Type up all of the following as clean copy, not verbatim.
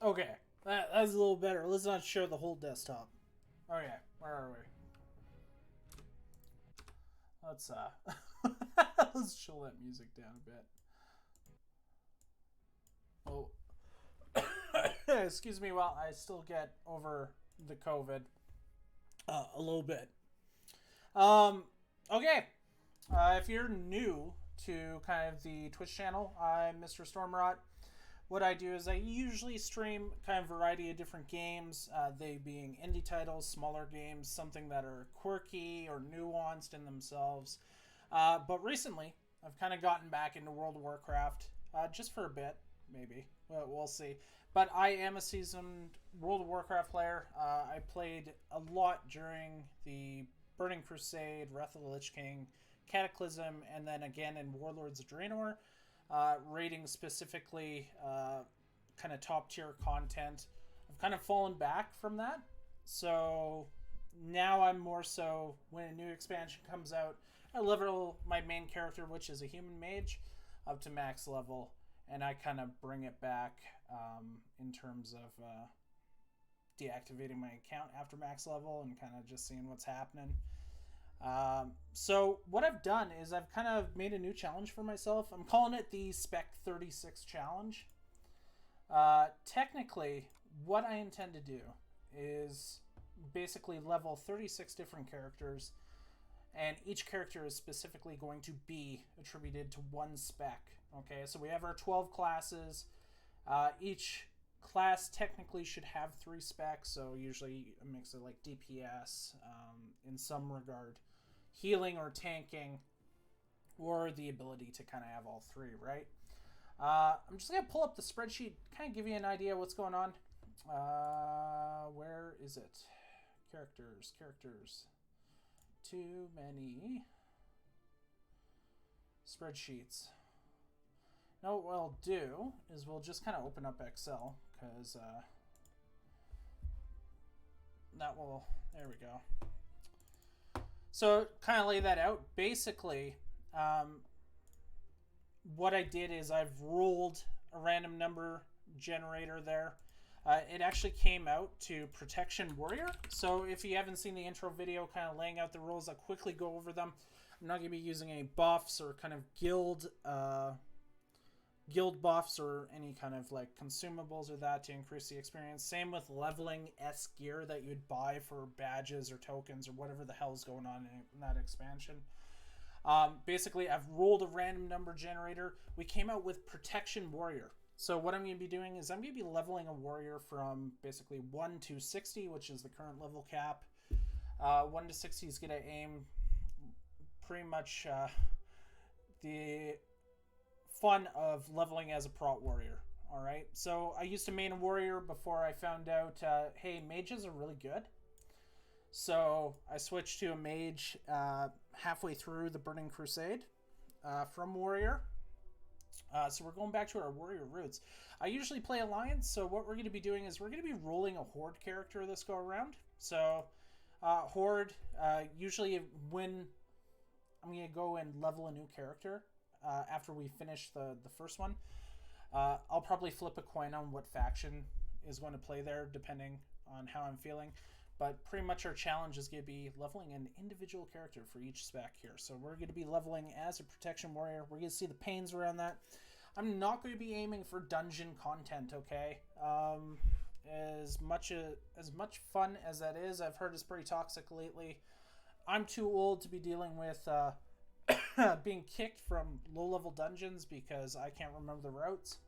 Okay, that's a little better. Let's not share the whole desktop. Okay, where are we? Let's let's chill that music down a bit. Oh, excuse me while I still get over the COVID a little bit. Um, okay, if you're new to kind of the Twitch channel, I'm Mr. Stormraught. What I do is I usually stream kind of variety of different games, they being indie titles, smaller games, something that are quirky or nuanced in themselves. But recently, I've kind of gotten back into World of Warcraft, just for a bit, maybe. We'll see. But I am a seasoned World of Warcraft player. I played a lot during the Burning Crusade, Wrath of the Lich King, Cataclysm, and then again in Warlords of Draenor. Rating specifically kind of top tier content. I've kind of fallen back from that. So now I'm more so when a new expansion comes out, I level my main character, which is a human mage, up to max level, and I kind of bring it back in terms of deactivating my account after max level and kind of just seeing what's happening. So what I've done is I've kind of made a new challenge for myself. I'm calling it the Spec 36 challenge. Technically, what I intend to do is basically level 36 different characters, and each character is specifically going to be attributed to one spec. Okay, so we have our 12 classes. Each class technically should have 3 specs, so usually a mix of like DPS, in some regard, healing or tanking, or the ability to kind of have all 3, right? I'm just going to pull up the spreadsheet, kind of give you an idea of what's going on. Where is it? Characters. Too many spreadsheets. Now what we'll do is we'll just kind of open up Excel, because that will, there we go. So kind of lay that out. Basically, what I did is I've rolled a random number generator there. It actually came out to Protection Warrior. So if you haven't seen the intro video kind of laying out the rules, I'll quickly go over them. I'm not going to be using any buffs or kind of guild buffs or any kind of like consumables or that to increase the experience. Same with leveling S gear that you'd buy for badges or tokens or whatever the hell's going on in that expansion. Basically, I've rolled a random number generator. We came out with Protection Warrior. So what I'm going to be doing is I'm going to be leveling a warrior from basically 1 to 60, which is the current level cap. 1 to 60 is going to aim pretty much the fun of leveling as a Prot warrior. All right. So I used to main a warrior before I found out, hey, mages are really good. So I switched to a mage halfway through the Burning Crusade from warrior. So we're going back to our warrior roots. I usually play alliance, so what we're going to be doing is we're going to be rolling a horde character this go around. So horde, usually when I'm going to go and level a new character after we finish the first one, I'll probably flip a coin on what faction is going to play there depending on how I'm feeling. But pretty much our challenge is going to be leveling an individual character for each spec here. So we're going to be leveling as a Protection Warrior. We're going to see the pains around that. I'm not going to be aiming for dungeon content, okay? As much fun as that is, I've heard it's pretty toxic lately. I'm too old to be dealing with being kicked from low-level dungeons because I can't remember the routes.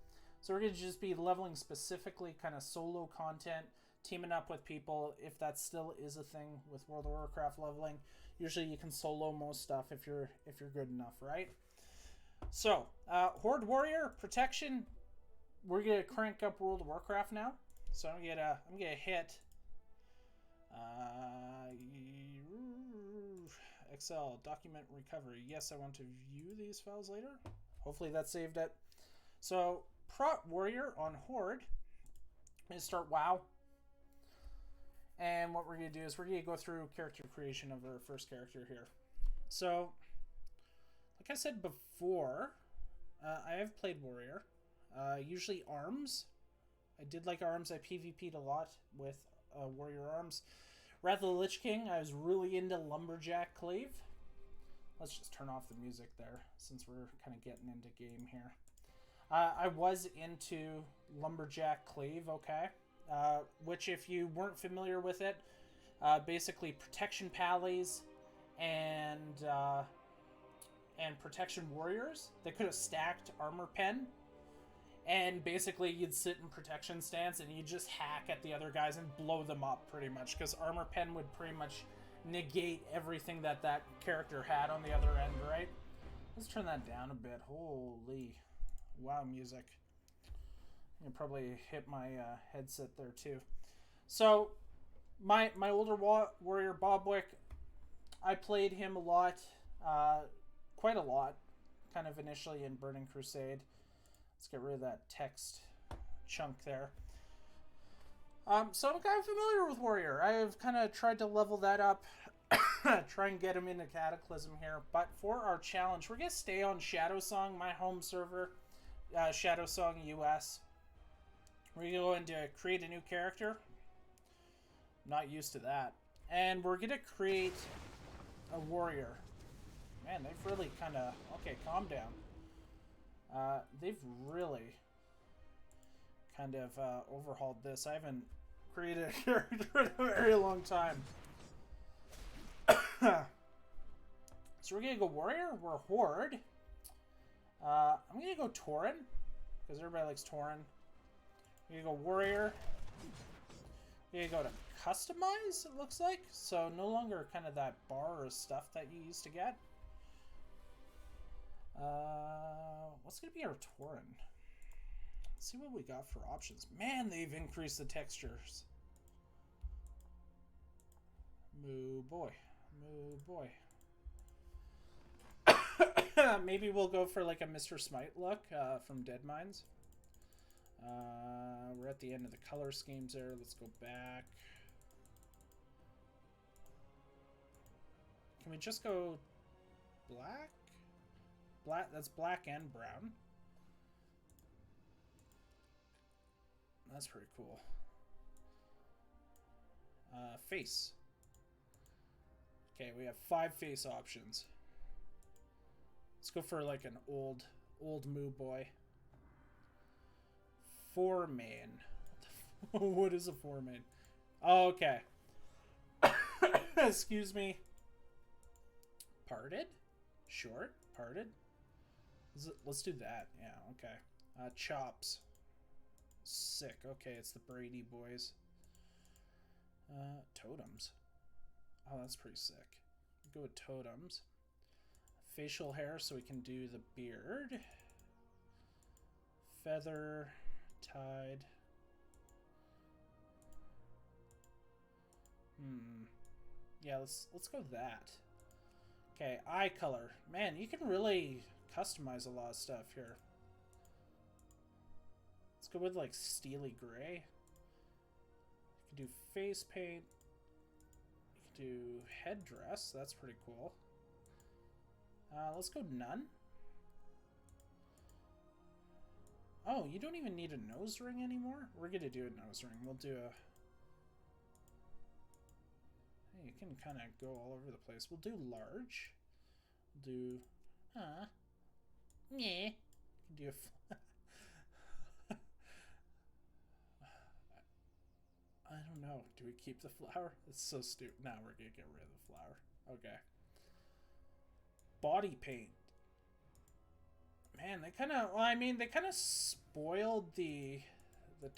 So we're going to just be leveling specifically kind of solo content, teaming up with people if that still is a thing with World of Warcraft leveling. Usually you can solo most stuff if you're good enough, right? So Horde Warrior Protection, we're gonna crank up World of Warcraft now. So I'm gonna hit Excel document recovery. Yes, I want to view these files later. Hopefully that saved it. So Prot Warrior on Horde. I'm gonna start WoW. And what we're going to do is we're going to go through character creation of our first character here. So, like I said before, I have played warrior. Usually arms I did like arms. I PvP'd a lot with warrior arms. Wrath of the Lich King, I was really into Lumberjack Cleave. Let's just turn off the music there, since we're kind of getting into game here. I was into Lumberjack Cleave, okay? Which, if you weren't familiar with it, basically protection pallies and protection warriors, they could have stacked armor pen, and basically you'd sit in protection stance and you'd just hack at the other guys and blow them up pretty much, because armor pen would pretty much negate everything that that character had on the other end, right? Let's turn that down a bit. Holy wow, music. You probably hit my headset there too. So my older warrior Bobwick, I played him a lot, quite a lot, kind of initially in Burning Crusade. Let's get rid of that text chunk there. So I'm kind of familiar with Warrior. I've kind of tried to level that up, try and get him into Cataclysm here. But for our challenge, we're going to stay on Shadowsong, my home server, Shadowsong US. We're going to go into create a new character. Not used to that. And we're going to create a warrior. Man, they've really kind of... Okay, calm down. They've really kind of overhauled this. I haven't created a character in a very long time. So we're gonna go warrior. We're horde. I'm gonna go Tauren because everybody likes Tauren. We're gonna go warrior. We're gonna go to customize. It looks like so no longer kind of that bar or stuff that you used to get. What's gonna be our Tauren? Let's see what we got for options. Man, they've increased the textures. Moo boy. Moo boy. Maybe we'll go for like a Mr. Smite look from Deadmines. We're at the end of the color schemes there. Let's go back. Can we just go black? Black, that's black and brown. That's pretty cool. Face. Okay, we have 5 face options. Let's go for like an old moo boy. Four-main. What is a four-main? Oh, okay. Excuse me. Parted? Short? Parted? Let's do that. Yeah, okay. Chops. Sick. Okay, it's the Brady boys. Totems. Oh, that's pretty sick. Go with totems. Facial hair so we can do the beard. Feather. Tied. Yeah, let's go that. Okay, eye color. Man, you can really customize a lot of stuff here. Let's go with like steely gray. You can do face paint. You can do headdress. That's pretty cool. Let's go none. Oh, you don't even need a nose ring anymore? We're gonna do a nose ring. We'll do a... Hey, you can kind of go all over the place. We'll do large. We'll do... Yeah. Do a... I don't know. Do we keep the flower? It's so stupid. Now we're gonna get rid of the flower. Okay. Body paint. Man, they kind of... Well, I mean, they kind of spoiled the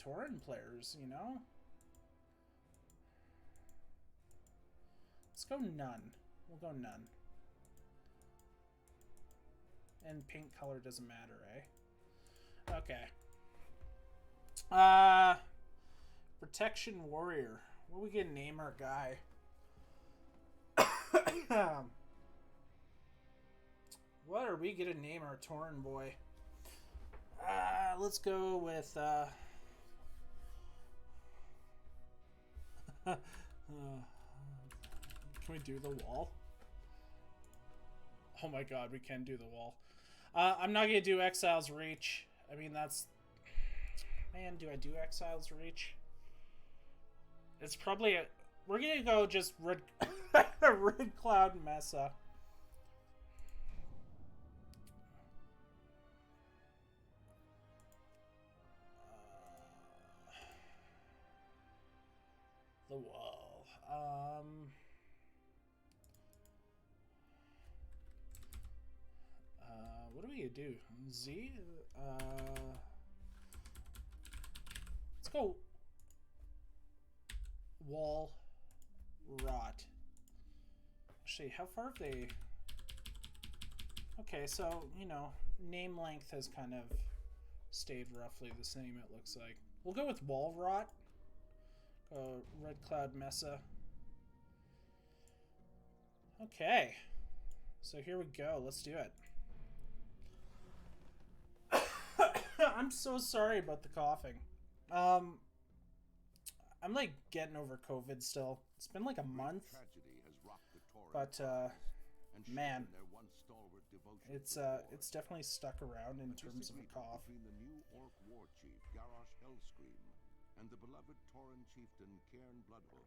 Tauren players, you know? Let's go none. We'll go none. And paint color doesn't matter, eh? Okay. Protection warrior. What are we gonna name our guy? What are we gonna name our Tauren boy? Let's go with can we do the wall? Oh my god, we can do the wall. I'm not gonna do Exile's Reach. I mean, that's... Man, do I do Exile's Reach? It's probably a... We're gonna go just Red, Red Cloud Mesa. The wall. What do we do? Z? Let's go wall rot. Actually, how far have they... Okay, so, you know, name length has kind of stayed roughly the same, it looks like. We'll go with wall rot. Red Cloud Mesa. Okay. So here we go. Let's do it. I'm so sorry about the coughing. I'm like getting over COVID still. It's been like a month. But man, it's definitely stuck around in terms of a cough. The new orc war chief Garrosh Hellscream and the beloved Tauren chieftain Cairn Bloodhoof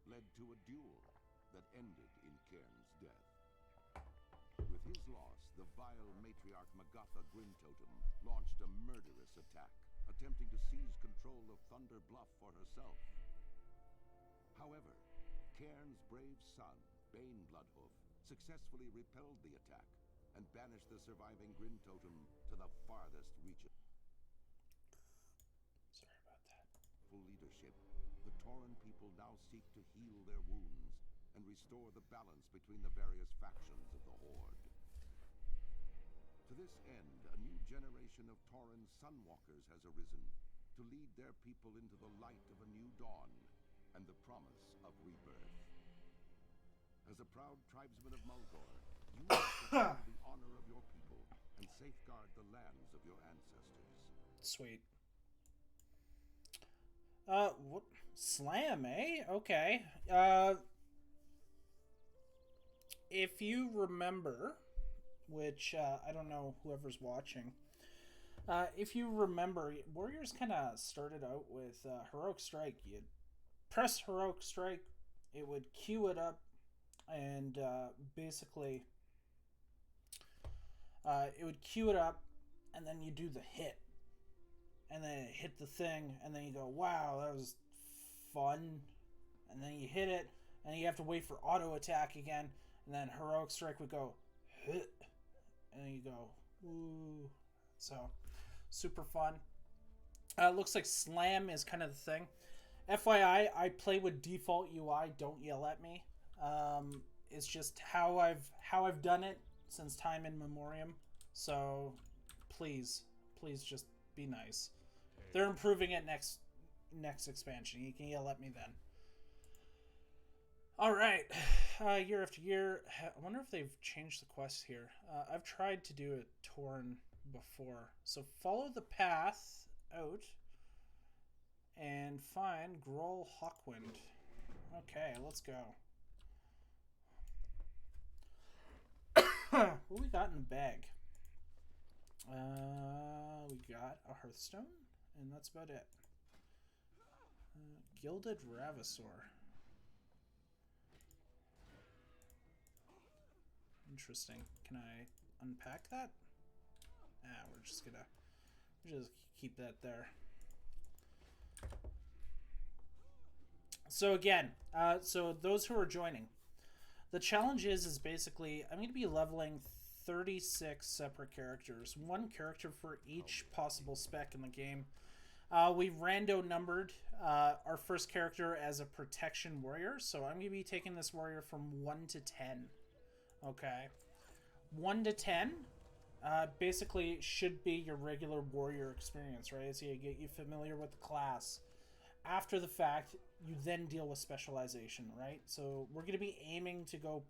led to a duel that ended in Cairn's death. With his loss, the vile matriarch Magatha Grintotem launched a murderous attack, attempting to seize control of Thunder Bluff for herself. However, Cairn's brave son, Bane Bloodhoof, successfully repelled the attack and banished the surviving Grintotem to the farthest reaches. Sorry about that. For leadership, the Tauren people now seek to heal their wounds and restore the balance between the various factions of the Horde. To this end, a new generation of Tauren Sunwalkers has arisen to lead their people into the light of a new dawn and the promise of rebirth. As a proud tribesman of Mulgor, you must defend the honor of your people and safeguard the lands of your ancestors. Sweet. What? Slam, eh? Okay. If you remember, which, I don't know whoever's watching, if you remember, Warriors kind of started out with Heroic Strike. You'd press Heroic Strike, it would queue it up, and basically, it would queue it up, and then you do the hit. And then it hit the thing, and then you go, wow, that was fun. And then you hit it, and then you have to wait for auto attack again, and then Heroic Strike would go, hit, and then you go, ooh. So, super fun. Looks like Slam is kind of the thing. FYI, I play with default UI, don't yell at me. It's just how I've done it since time in memoriam. So, please just be nice. They're improving it next expansion. You can yell at me then. All right, year after year. I wonder if they've changed the quest here. I've tried to do a Tauren before. So follow the path out and find Groll Hawkwind. Okay, let's go. What we got in the bag? We got a Hearthstone, and that's about it. Gilded Ravasaur. Interesting. Can I unpack that? We're just gonna keep that there. So again, so those who are joining, the challenge is basically I'm going to be leveling 36 separate characters, one character for each possible spec in the game. We rando numbered our first character as a protection warrior, so I'm going to be taking this warrior from 1 to 10. Okay, 1 to 10 basically should be your regular warrior experience, right? So you get you familiar with the class. After the fact, you then deal with specialization, right? So we're going to be aiming to go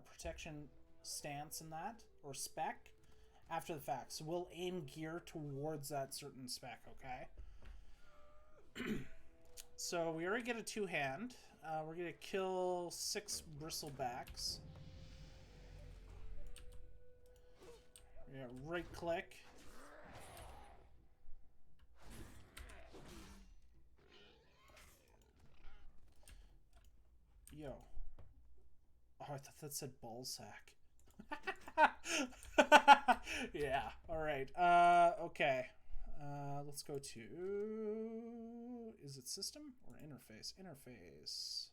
protection stance in that, or spec, after the fact. So we'll aim gear towards that certain spec, okay? So we already get a 2-hand. We're going to kill 6 bristlebacks. We're going to right click. Yo. Oh, I thought that said ballsack. Yeah, alright. Okay. Let's go to... Is it system or interface? Interface.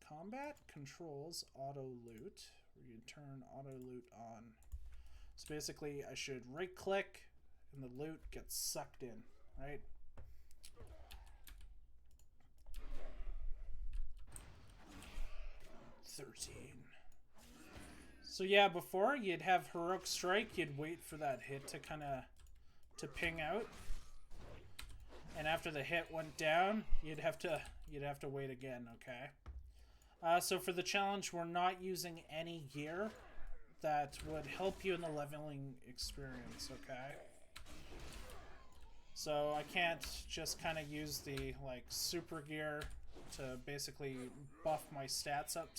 Combat, controls, auto loot. Where you turn auto loot on. So basically, I should right click and the loot gets sucked in, right? So yeah, before you'd have heroic strike, you'd wait for that hit to kind of ping out, and after the hit went down, you'd have to wait again. Okay. So for the challenge, we're not using any gear that would help you in the leveling experience. Okay. So I can't just kind of use the like super gear to basically buff my stats up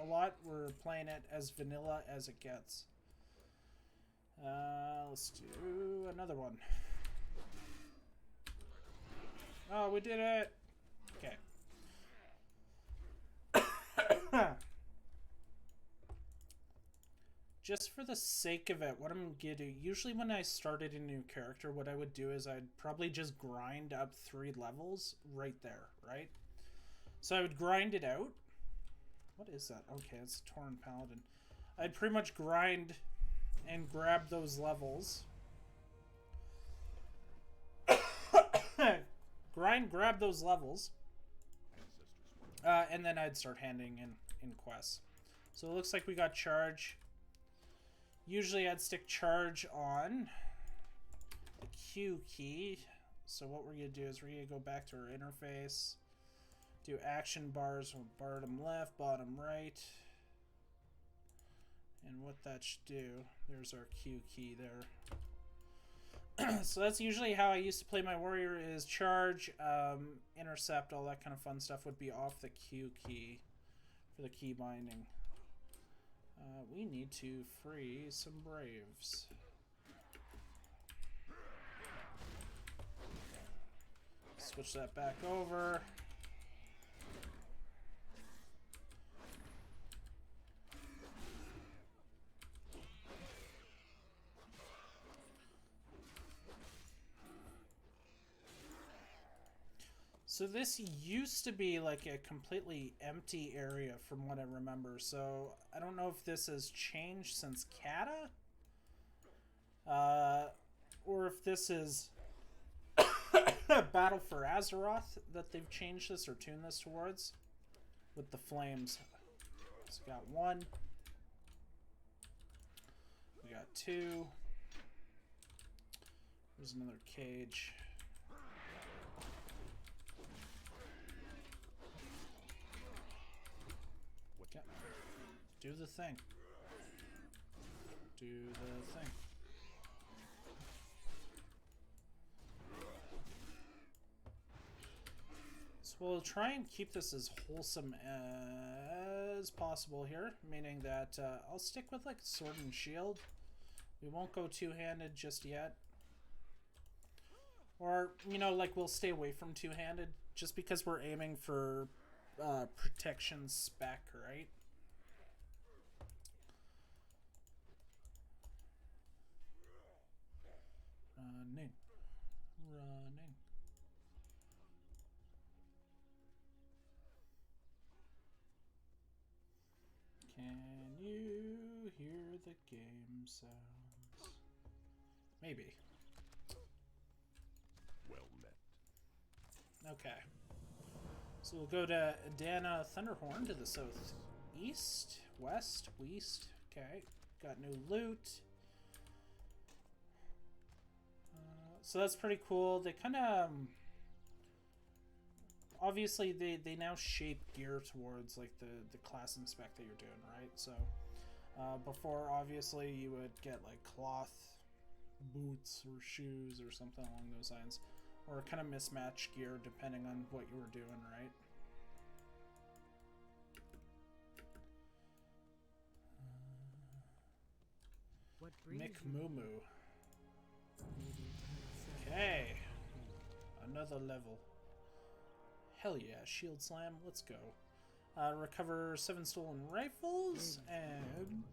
a lot. We're playing it as vanilla as it gets. Let's do another one. Oh, we did it! Okay. Just for the sake of it, what I'm gonna do, usually when I started a new character, what I would do is I'd probably just grind up 3 levels right there, right? So I would grind it out. What is that? Okay, it's a Tauren Paladin. I'd pretty much grind and grab those levels. Grab those levels. And then I'd start handing in quests. So it looks like we got charge. Usually I'd stick charge on the Q key. So what we're going to do is we're going to go back to our interface. Do action bars from bottom left, bottom right. And what that should do, there's our Q key there. So that's usually how I used to play my warrior, is charge, intercept, all that kind of fun stuff would be off the Q key for the key binding. We need to free some braves. Switch that back over. So this used to be like a completely empty area from what I remember. So I don't know if this has changed since Kata. Or if this is Battle for Azeroth that they've changed this or tuned this towards. With the flames. So we got 1. We got 2. There's another cage. Do the thing. Do the thing. So we'll try and keep this as wholesome as possible here, meaning that I'll stick with like sword and shield. We won't go two-handed just yet. Or, you know, like we'll stay away from two-handed just because we're aiming for protection spec, right? Running. Can you hear the game sounds? Maybe. Well met. Okay. So we'll go to Adana Thunderhorn to the southeast, west. Okay. Got new loot. So that's pretty cool. They kind of... obviously, they now shape gear towards like the class and spec that you're doing, right? So before, obviously, you would get like cloth boots or shoes or something along those lines. Or kind of mismatched gear depending on what you were doing, right? Mick Moo Moo. Okay. Another level. Hell yeah, shield slam, let's go. Recover 7 stolen rifles and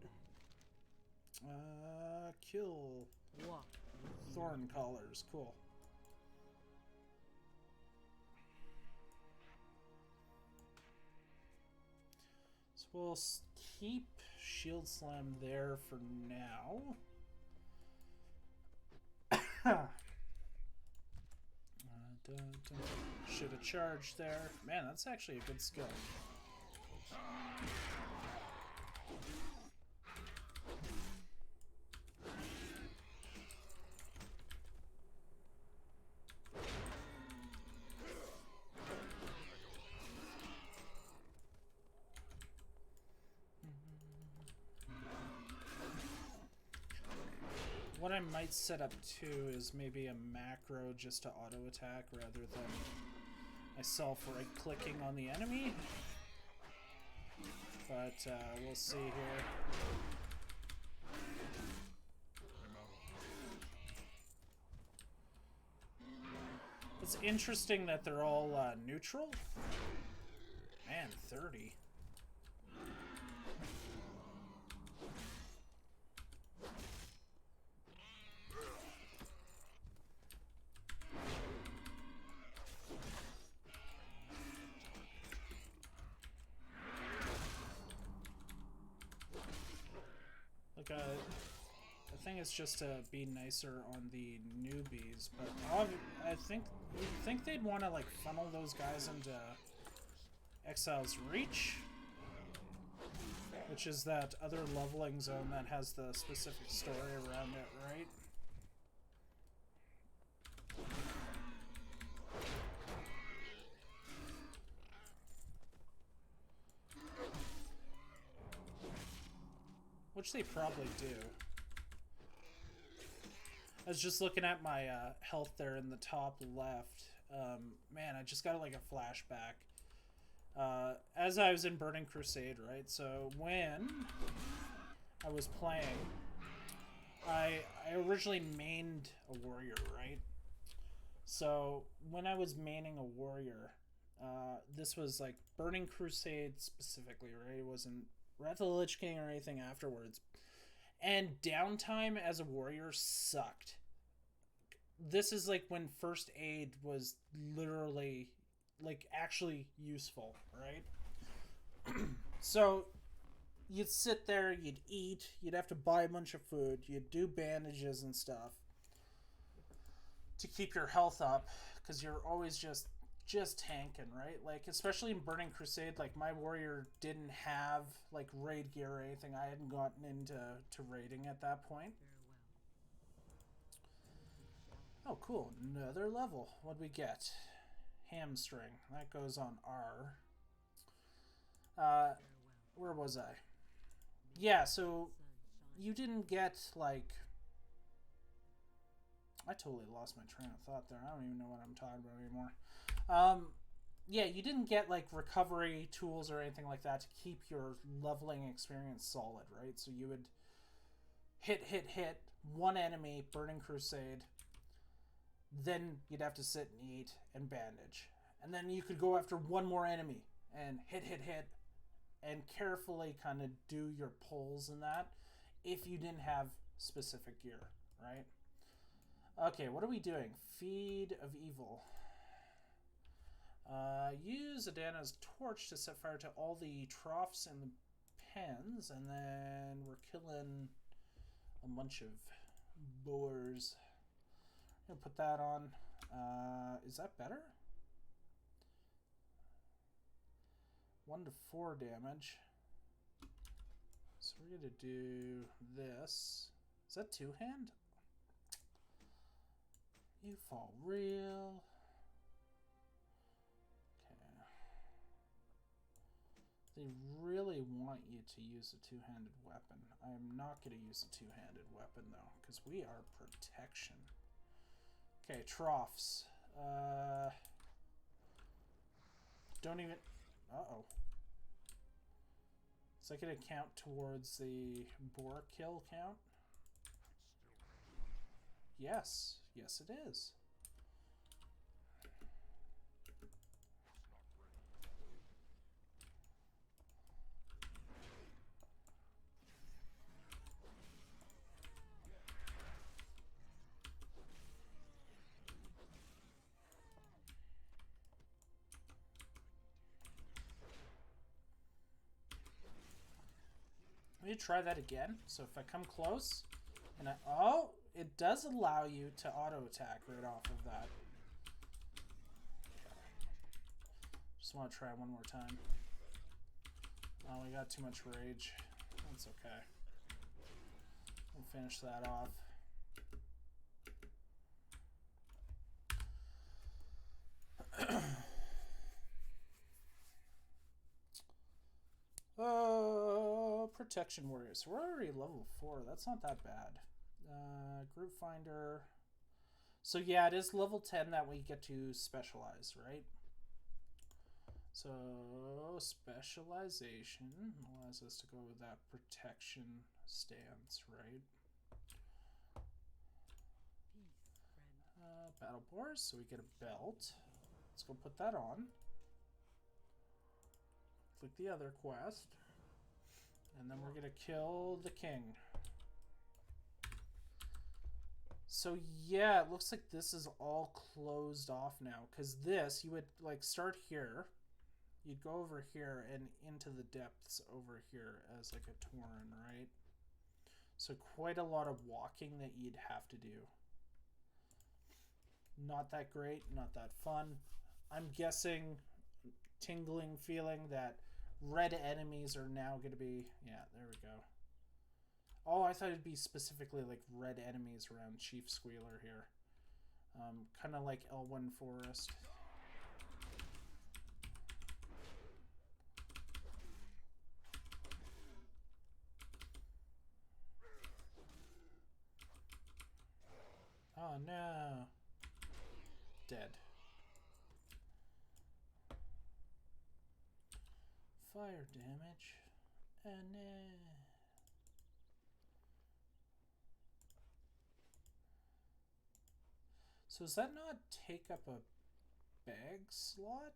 kill thorn collars. Cool. So we'll keep shield slam there for now. Should have charged there. Man, that's actually a good skill. What I might set up too is maybe a macro just to auto attack rather than myself right clicking on the enemy. But we'll see here. It's interesting that they're all neutral. Man, 30. I think it's just to be nicer on the newbies, but I think you'd think they'd want to like funnel those guys into Exile's Reach, which is that other leveling zone that has the specific story around it, right? Which they probably do. I was just looking at my health there in the top left. Man, I just got like a flashback. As I was in Burning Crusade, right? So when I was playing, I originally mained a warrior, right? So when I was maining a warrior, this was like Burning Crusade specifically, right? It wasn't Wrath of the Lich King or anything afterwards. And downtime as a warrior sucked. This is like when first aid was literally like actually useful, right? So you'd sit there, you'd eat, you'd have to buy a bunch of food, you'd do bandages and stuff to keep your health up because you're always just tanking, right? Like especially in Burning Crusade, like my warrior didn't have like raid gear or anything. I hadn't gotten into raiding at that point. Oh cool, another level. What'd we get? Hamstring. That goes on R. Where was I? Yeah, so you didn't get like, I totally lost my train of thought there. I don't even know what I'm talking about anymore. Yeah, you didn't get like recovery tools or anything like that to keep your leveling experience solid, right? So you would hit one enemy, Burning Crusade, then you'd have to sit and eat and bandage. And then you could go after one more enemy and hit, and carefully kind of do your pulls and that if you didn't have specific gear, right? Okay, what are we doing? Feed of Evil. Use Adana's torch to set fire to all the troughs and the pens, and then we're killing a bunch of boars. I'm gonna put that on. Is that better? 1 to 4 damage. So we're gonna do this. Is that 2-hand? You fall real. They really want you to use a two-handed weapon. I'm not going to use a two-handed weapon, though, because we are protection. Okay, troughs. Don't even... Uh-oh. Is that going to count towards the boar kill count? Yes. Yes, it is. me try that again. So if I come close, and oh, it does allow you to auto attack right off of that. Just want to try one more time. Oh, we got too much rage. That's okay. We'll finish that off. Protection warriors. We're already level 4. That's not that bad. Group finder. So yeah, it is level 10 that we get to specialize, right? So specialization allows us to go with that protection stance, right? Battle boars, so we get a belt. Let's go put that on. Click the other quest. And then we're gonna kill the king. So yeah, it looks like this is all closed off now. Because this, you would like start here. You'd go over here and into the depths over here as like a Tauren, right? So quite a lot of walking that you'd have to do. Not that great, not that fun. I'm guessing, tingling feeling that red enemies are now going to be... Yeah, there we go. Oh, I thought it'd be specifically like red enemies around Chief Squealer here. Kind of like Elwyn Forest. Oh no. Dead. Fire damage. And so does that not take up a bag slot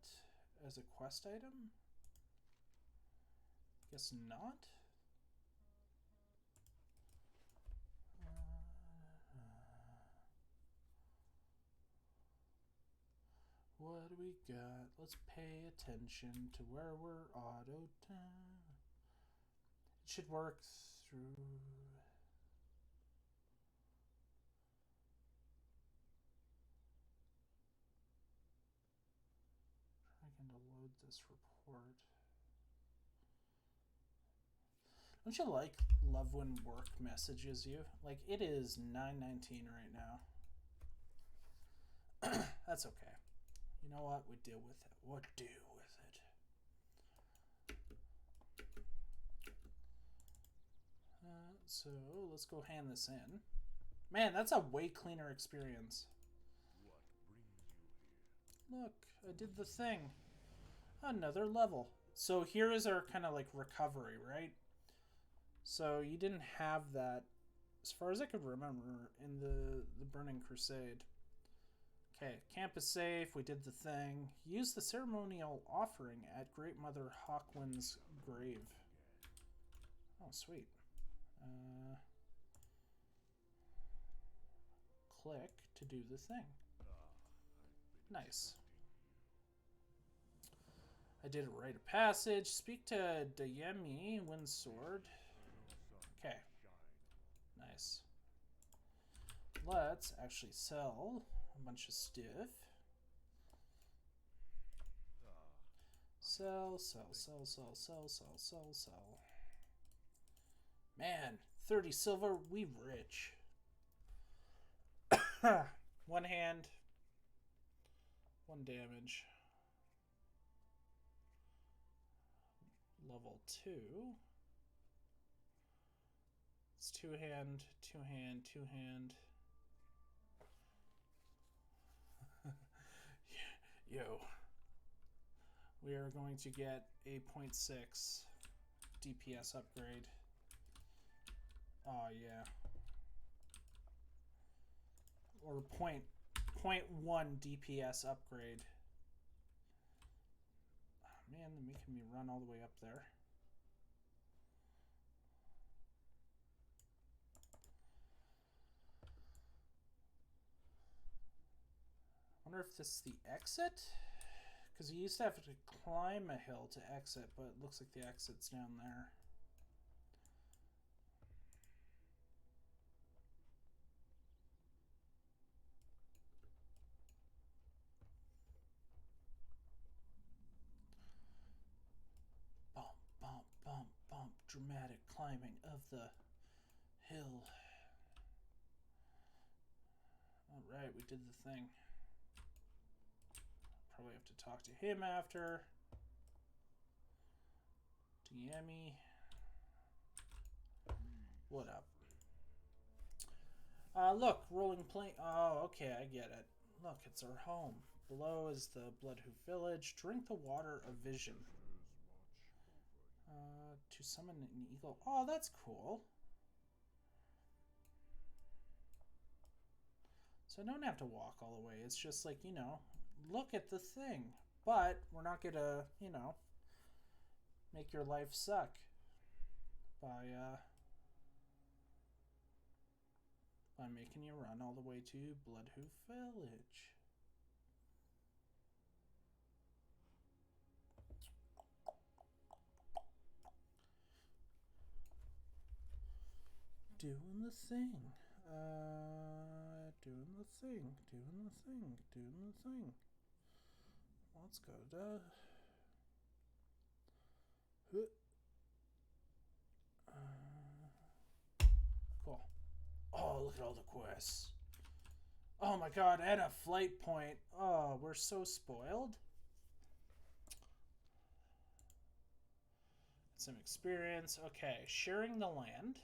as a quest item? Guess not. What do we got? Let's pay attention to where we're auto time. It should work through. Trying to load this report. Don't you love when work messages you? Like, it is 9:19 right now. That's okay. You know what? We deal with it. We'll deal with it. So let's go hand this in. Man, that's a way cleaner experience. What brings you here? Look, I did the thing. Another level. So here is our kind of like recovery, right? So you didn't have that, as far as I could remember, in the Burning Crusade. Okay, camp is safe. We did the thing. Use the ceremonial offering at Great Mother Hawkwind's grave. Oh, sweet. Click to do the thing. Nice. I did a rite of passage. Speak to Dayemi Windsword. Okay. Nice. Let's actually sell a bunch of stuff. Sell. Man, 30 silver, we rich. One hand, one damage. Level 2. It's two hand. Yo. We are going to get a 0.6 DPS upgrade. Oh, yeah. Or 0.1 DPS upgrade. Oh, man, they're making me run all the way up there. I wonder if this is the exit? Because you used to have to climb a hill to exit, but it looks like the exit's down there. of the hill. Alright, we did the thing. Probably have to talk to him after. DME. What up? Look, rolling plane. Oh, okay, I get it. Look, it's our home. Below is the Bloodhoof village. Drink the water of vision. To summon an eagle. Oh, that's cool. So I don't have to walk all the way. It's just like, you know, look at the thing. But we're not going to, you know, make your life suck by making you run all the way to Bloodhoof village. Doing the thing. Doing the thing. Doing the thing. Doing the thing. Let's go to... cool. Oh, look at all the quests. Oh my god, and a flight point. Oh, we're so spoiled. Some experience. Okay, sharing the land.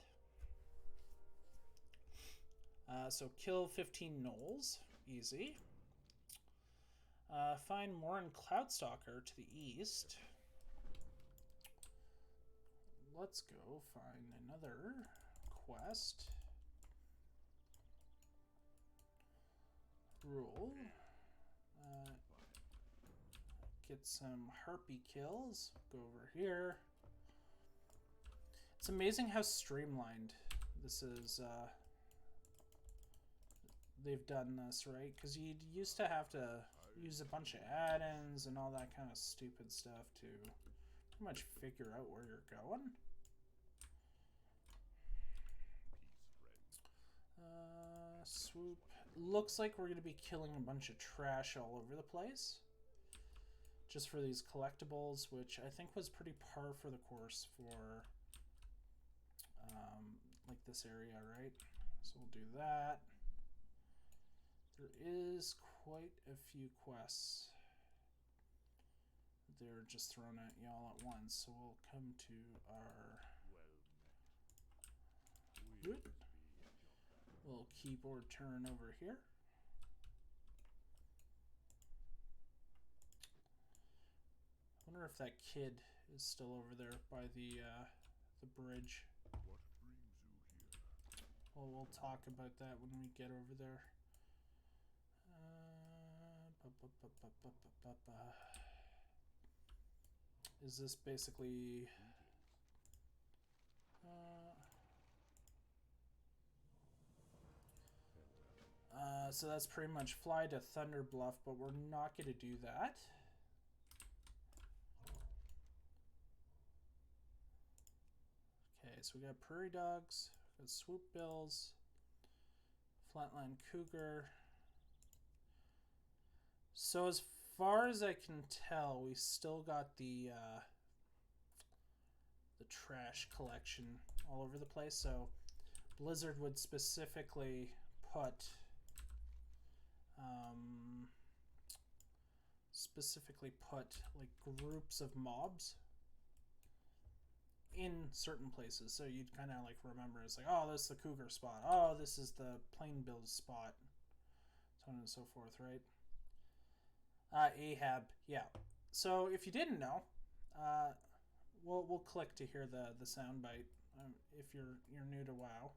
So kill 15 gnolls. Easy. Find Morin Cloudstalker to the east. Let's go find another quest. Rule. Get some harpy kills. Go over here. It's amazing how streamlined this is. They've done this, right? Because you used to have to use a bunch of add-ins and all that kind of stupid stuff to pretty much figure out where you're going. Swoop. Looks like we're going to be killing a bunch of trash all over the place. Just for these collectibles, which I think was pretty par for the course for like this area, right? So we'll do that. There is quite a few quests. They're just thrown at you all at once. So we'll come to our little keyboard turn over here. I wonder if that kid is still over there by the bridge. What brings you here? Well, we'll talk about that when we get over there. Is this basically... so that's pretty much fly to Thunder Bluff, but we're not going to do that. Okay, so we got Prairie Dogs, we got Swoop Bills, Flatland Cougar. So as far as I can tell, we still got the trash collection all over the place. So Blizzard would specifically put like groups of mobs in certain places, so you'd kind of like remember it's like, oh, this is the cougar spot, oh, this is the plain build spot, so on and so forth, right? Ahab, yeah. So if you didn't know, we'll click to hear the sound bite if you're new to WoW.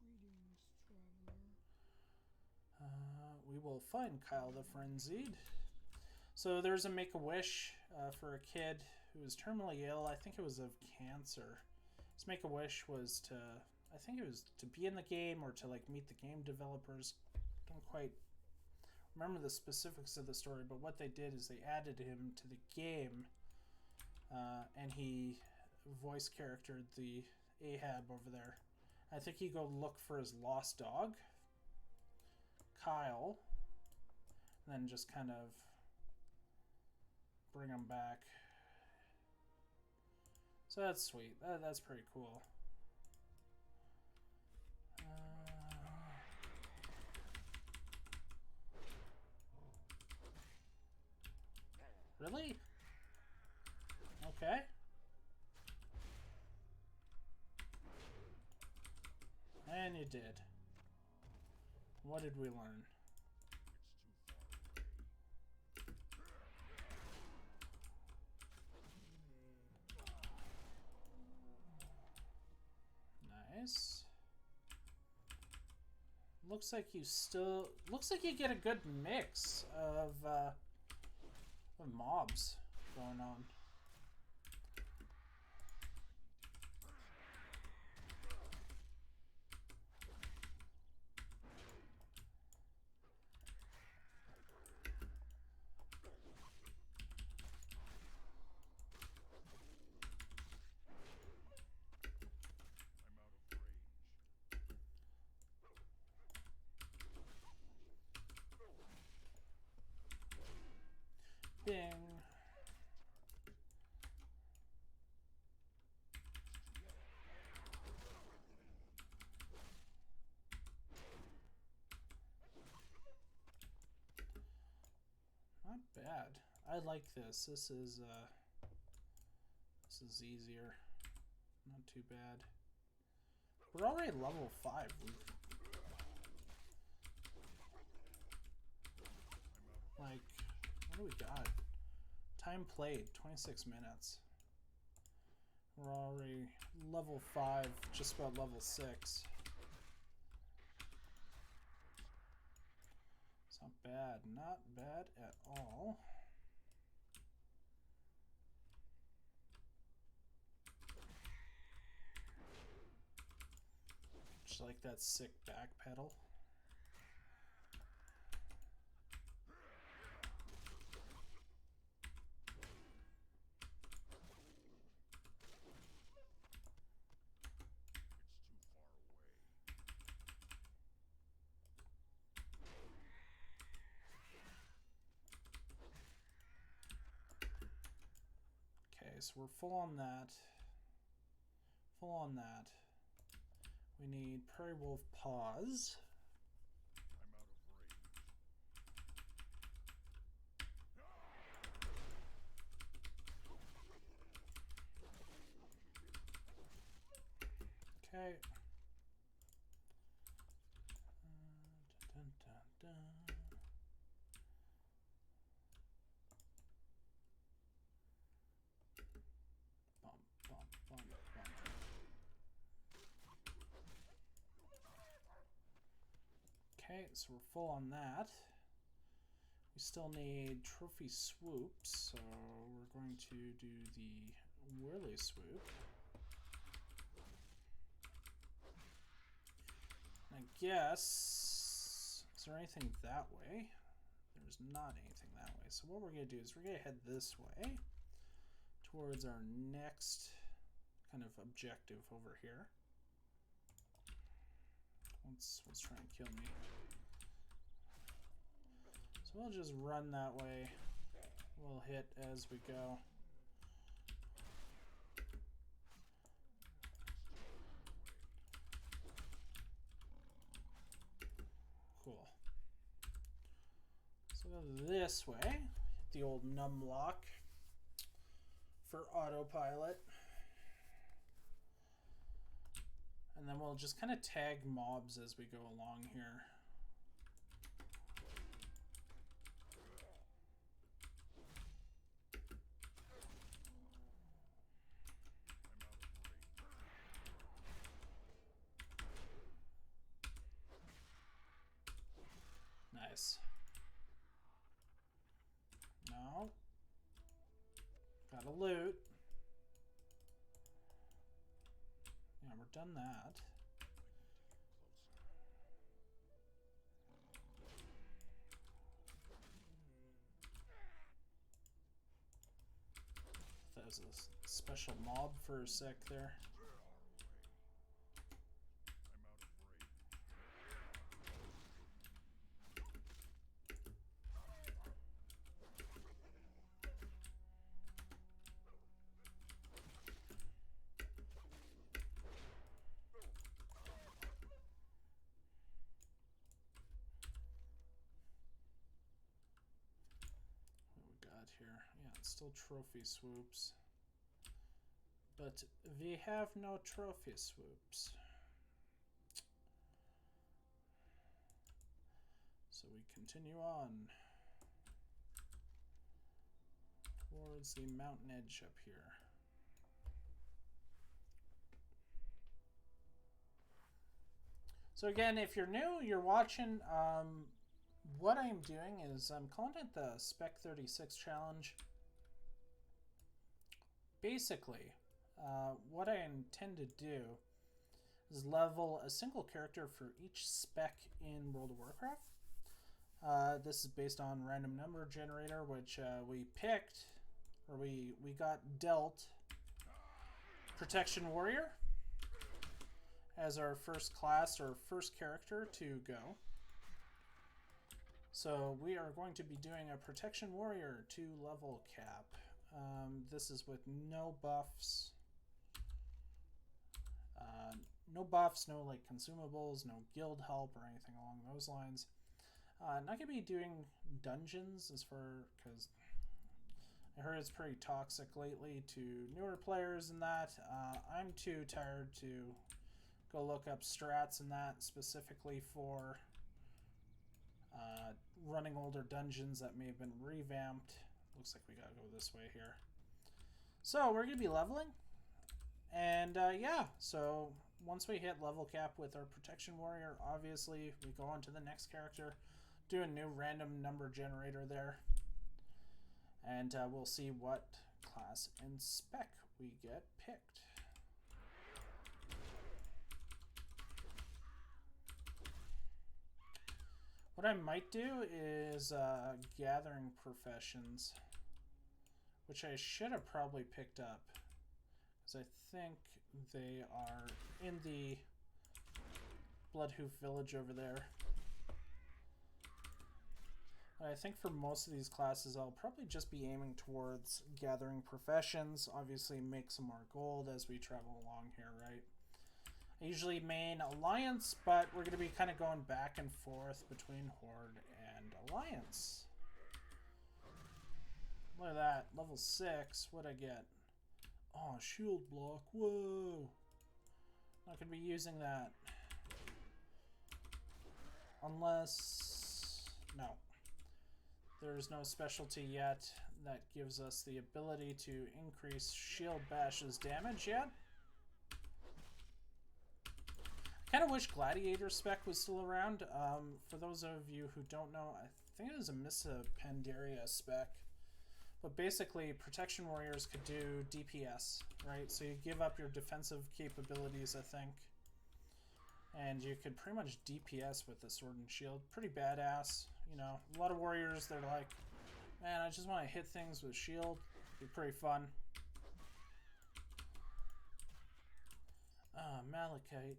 Greetings, traveler. We will find Kyle the Frenzied. So there's a Make-A-Wish for a kid who was terminally ill. I think it was of cancer. His Make-A-Wish was to, I think it was to be in the game or to like meet the game developers. Don't quite remember the specifics of the story, but what they did is they added him to the game, and he voice charactered the Ahab over there. I think you go look for his lost dog, Kyle, and then just kind of bring him back. It's So that's sweet. That's pretty cool. Really? Okay. And you did. What did we learn? Nice. Looks like you get a good mix of mobs going on. Bing. Not bad. I like this. This is easier. Not too bad. We're already level 5. Like, what do we got? Time played, 26 minutes. We're already level 5, just about level 6. It's not bad. Not bad at all. Just like that sick back pedal. So we're full on that. Full on that. We need Prairie Wolf Paws. Okay. Dun, dun, dun. Okay, so we're full on that. We still need trophy swoops, so we're going to do the whirly swoop. I guess, is there anything that way? There's not anything that way. So what we're going to do is we're going to head this way towards our next kind of objective over here. Let's try and kill me. So we'll just run that way. We'll hit as we go. Cool. So go this way. Hit the old num lock for autopilot. And then we'll just kind of tag mobs as we go along here. Nice. No. Gotta loot. Yeah, we're done that. That was a special mob for a sec there. here? Yeah, it's still trophy swoops. But we have no trophy swoops. So we continue on towards the mountain edge up here. So again, if you're new, you're watching, what I'm doing is I'm calling it the Spec 36 challenge. Basically, what I intend to do is level a single character for each spec in World of Warcraft. This is based on random number generator, which we picked, or we got dealt Protection Warrior as our first class or first character to go. So we are going to be doing a Protection Warrior 2 level cap. This is with no buffs. No like consumables, no guild help or anything along those lines. Not going to be doing dungeons as far, because I heard it's pretty toxic lately to newer players and that. I'm too tired to go look up strats and that specifically for running older dungeons that may have been revamped. Looks like we gotta go this way here. So we're gonna be leveling, and yeah, so once we hit level cap with our Protection Warrior, obviously we go on to the next character, do a new random number generator there, and we'll see what class and spec we get picked. What I might do is Gathering Professions, which I should have probably picked up, because I think they are in the Bloodhoof Village over there. But I think for most of these classes, I'll probably just be aiming towards Gathering Professions. Obviously, make some more gold as we travel along here, right? I usually main Alliance, but we're going to be kind of going back and forth between Horde and Alliance. Look at that. Level 6. What'd I get? Oh, shield block. Whoa. Not going to be using that. Unless... no. There's no specialty yet that gives us the ability to increase Shield Bash's damage yet. Kind of wish Gladiator spec was still around. For those of you who don't know, I think it was a Missa Pandaria spec. But basically, Protection Warriors could do DPS, right? So you give up your defensive capabilities, I think. And you could pretty much DPS with the Sword and Shield. Pretty badass. You know, a lot of warriors, they're like, man, I just want to hit things with shield. Be pretty fun. Malachite.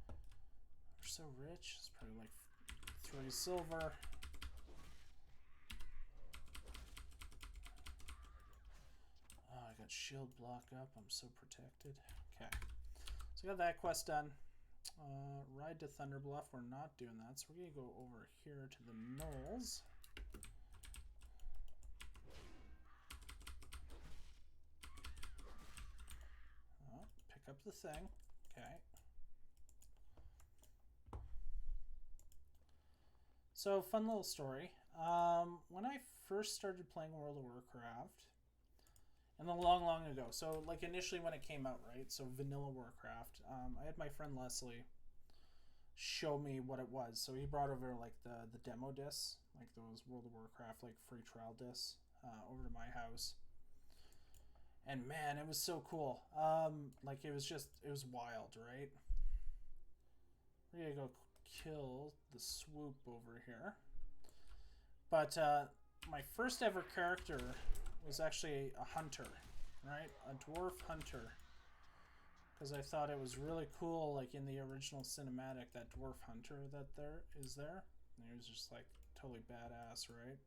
We're so rich. It's probably like 3 silver. Oh, I got shield block up. I'm so protected. Okay. So I got that quest done. Ride to Thunderbluff. We're not doing that. So we're going to go over here to the Knolls. Pick up the thing. Okay. So, fun little story. When I first started playing World of Warcraft, and a long, long ago, so like initially when it came out, right? So vanilla Warcraft. I had my friend Leslie show me what it was. So he brought over like the demo discs, like those World of Warcraft like free trial discs, over to my house. And man, it was so cool. Like it was wild, right? We're gonna go kill the swoop over here. But my first ever character was actually a hunter, right? A dwarf hunter. Because I thought it was really cool, like in the original cinematic, that dwarf hunter that there is there. And he was just like totally badass, right?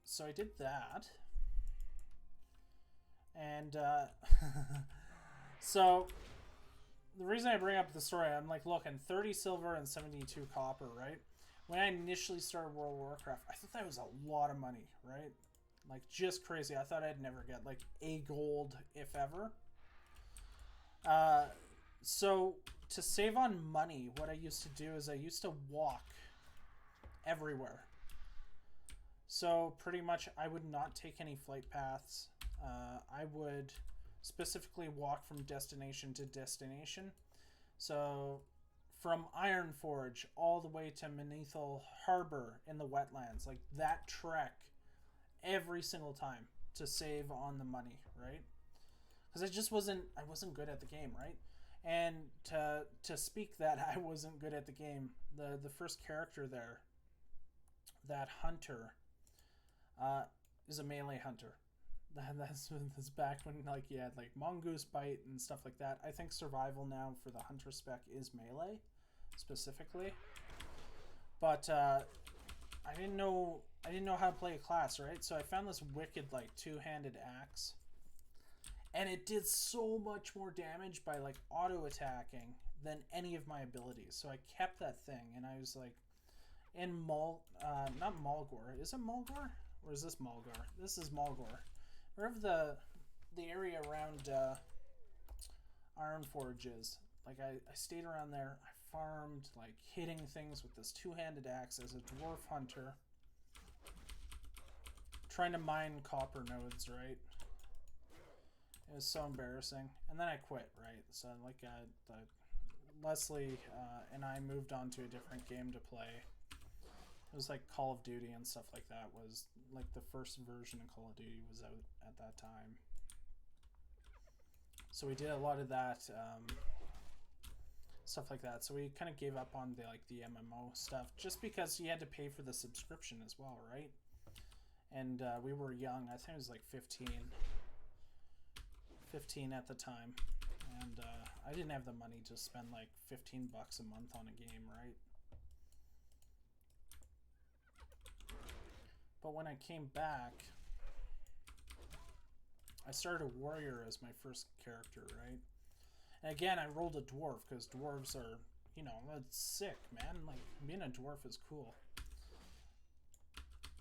So I did that. And so the reason I bring up the story, I'm like, look, in 30 silver and 72 copper, right? when I initially started World of Warcraft, I thought that was a lot of money, right? Like, just crazy. I thought I'd never get, like, a gold, if ever. So, to save on money, what I used to do is I used to walk everywhere. So, pretty much, I would not take any flight paths. I would specifically walk from destination to destination. So, from Ironforge all the way to Manethil Harbor in the wetlands, like that trek every single time to save on the money, right? Because I wasn't good at the game, right? And to speak that I wasn't good at the game, the first character there, that hunter, is a melee hunter. That's back when, like, you had like mongoose bite and stuff like that. I think survival now for the hunter spec is melee specifically, but I didn't know how to play a class, right? So I found this wicked, like, two-handed axe, and it did so much more damage by, like, auto attacking than any of my abilities. So I kept that thing, and I was like, in not Mulgor. Is it Mulgor? Or is this Mulgor? This is Mulgor. Wherever the area around Ironforge is. Like, I stayed around there. I farmed, like, hitting things with this two-handed axe as a dwarf hunter. Trying to mine copper nodes, right? It was so embarrassing. And then I quit, right? So, like, Leslie and I moved on to a different game to play. It was like Call of Duty and stuff like that. Was like the first version of Call of Duty was out at that time. So we did a lot of that, stuff like that. So we kind of gave up on the MMO stuff just because you had to pay for the subscription as well, right? And we were young. I think it was like 15 at the time, and I didn't have the money to spend like $15 a month on a game, right? But when I came back, I started a warrior as my first character, right? And again, I rolled a dwarf because dwarves are, you know, that's sick, man. Like, being a dwarf is cool.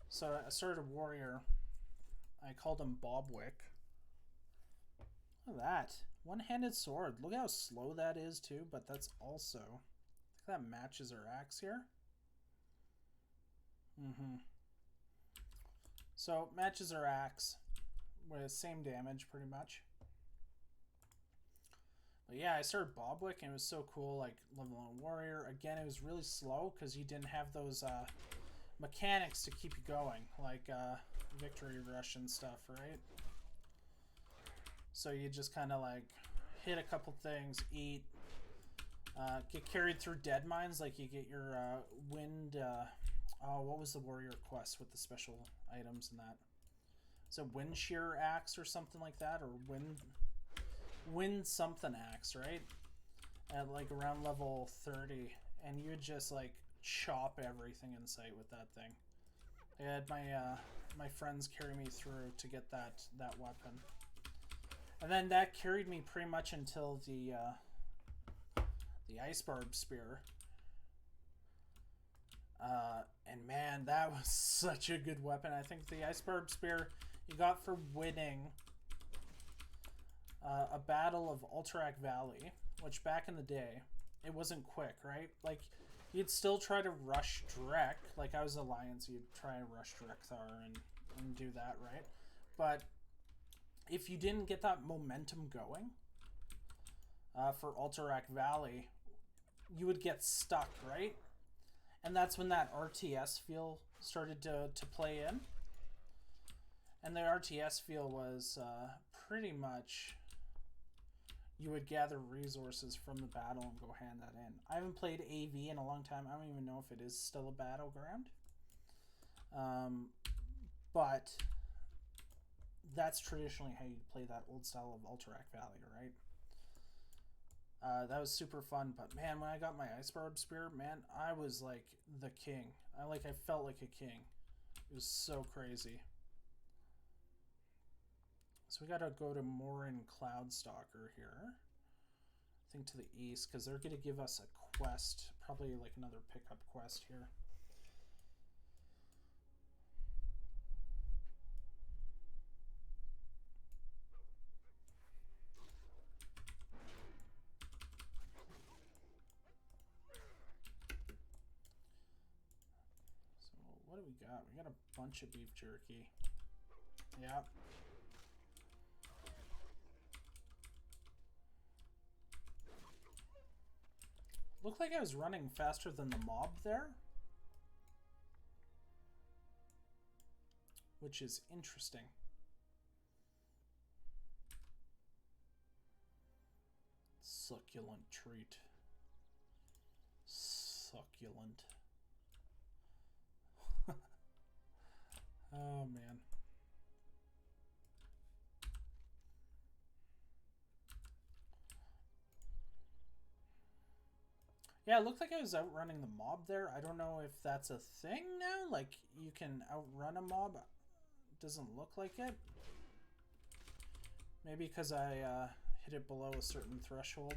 So I started a warrior. I called him Bobwick. Look at that. One-handed sword. Look how slow that is, too, but that's also... I think that matches our axe here. So, matches our axe with same damage, pretty much. But yeah, I started Bobwick, and it was so cool, like, leveling warrior. Again, it was really slow, because you didn't have those mechanics to keep you going, like victory rush and stuff, right? So you just kind of, like, hit a couple things, eat, get carried through dead mines, like you get your wind... oh, what was the warrior quest with the special items and that? Is it wind shear axe or something like that? Or wind something axe, right? At like around level 30. And you would just like chop everything in sight with that thing. I had my friends carry me through to get that weapon. And then that carried me pretty much until the ice barb spear. And man, that was such a good weapon. I think the ice barb spear you got for winning a battle of Alterac Valley, which back in the day, it wasn't quick, right? Like, you'd still try to rush Drek. Like, I was Alliance, you'd try and rush Drekthar and do that, right? But if you didn't get that momentum going for Alterac Valley, you would get stuck, right? And that's when that RTS feel started to play in. And the RTS feel was pretty much you would gather resources from the battle and go hand that in. I haven't played AV in a long time. I don't even know if it is still a battleground. But that's traditionally how you play that old style of Alterac Valley, right? That was super fun, but man, when I got my Ice Barb Spear, man, I was like the king. I felt like a king. It was so crazy. So we gotta go to Morin Cloudstalker here. I think to the east, because they're gonna give us a quest, probably like another pickup quest here. got? We got a bunch of beef jerky. Yep. Looked like I was running faster than the mob there, which is interesting. Succulent treat. Succulent. Oh man. Yeah, it looked like I was outrunning the mob there. I don't know if that's a thing now. Like, you can outrun a mob. Doesn't look like it. Maybe because I hit it below a certain threshold.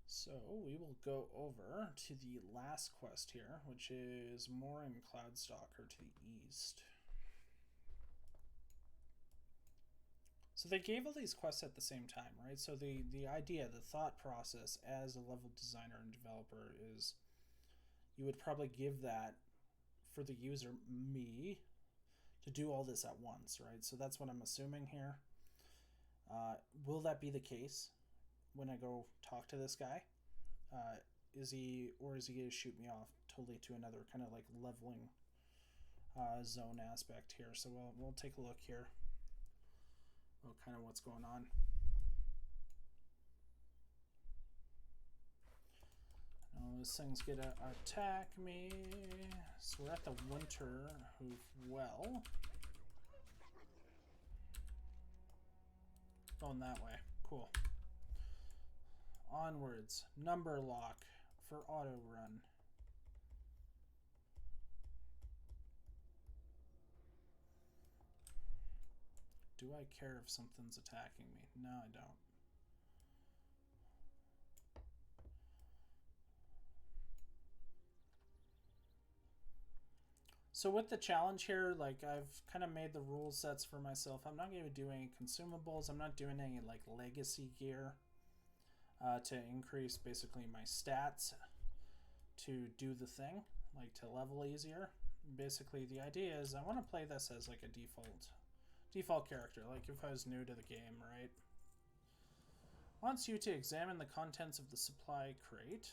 So we will go over to the last quest here, which is more in Cloudstalker to the east. So they gave all these quests at the same time, right? So the idea, the thought process as a level designer and developer is you would probably give that for the user, me, to do all this at once, right? So that's what I'm assuming here. Will that be the case when I go talk to this guy? Is he going to shoot me off totally to another kind of like leveling zone aspect here? So we'll take a look here. Well, kind of what's going on. Oh, this thing's gonna attack me. So we're at the Winter Hoof Well. Going that way. Cool. Onwards. Number lock for auto run. Do I care if something's attacking me? No, I don't. So with the challenge here, like I've kind of made the rule sets for myself. I'm not going to do any consumables. I'm not doing any like legacy gear to increase basically my stats to do the thing, like to level easier. Basically the idea is I want to play this as like a default character, like if I was new to the game, right? Wants you to examine the contents of the supply crate.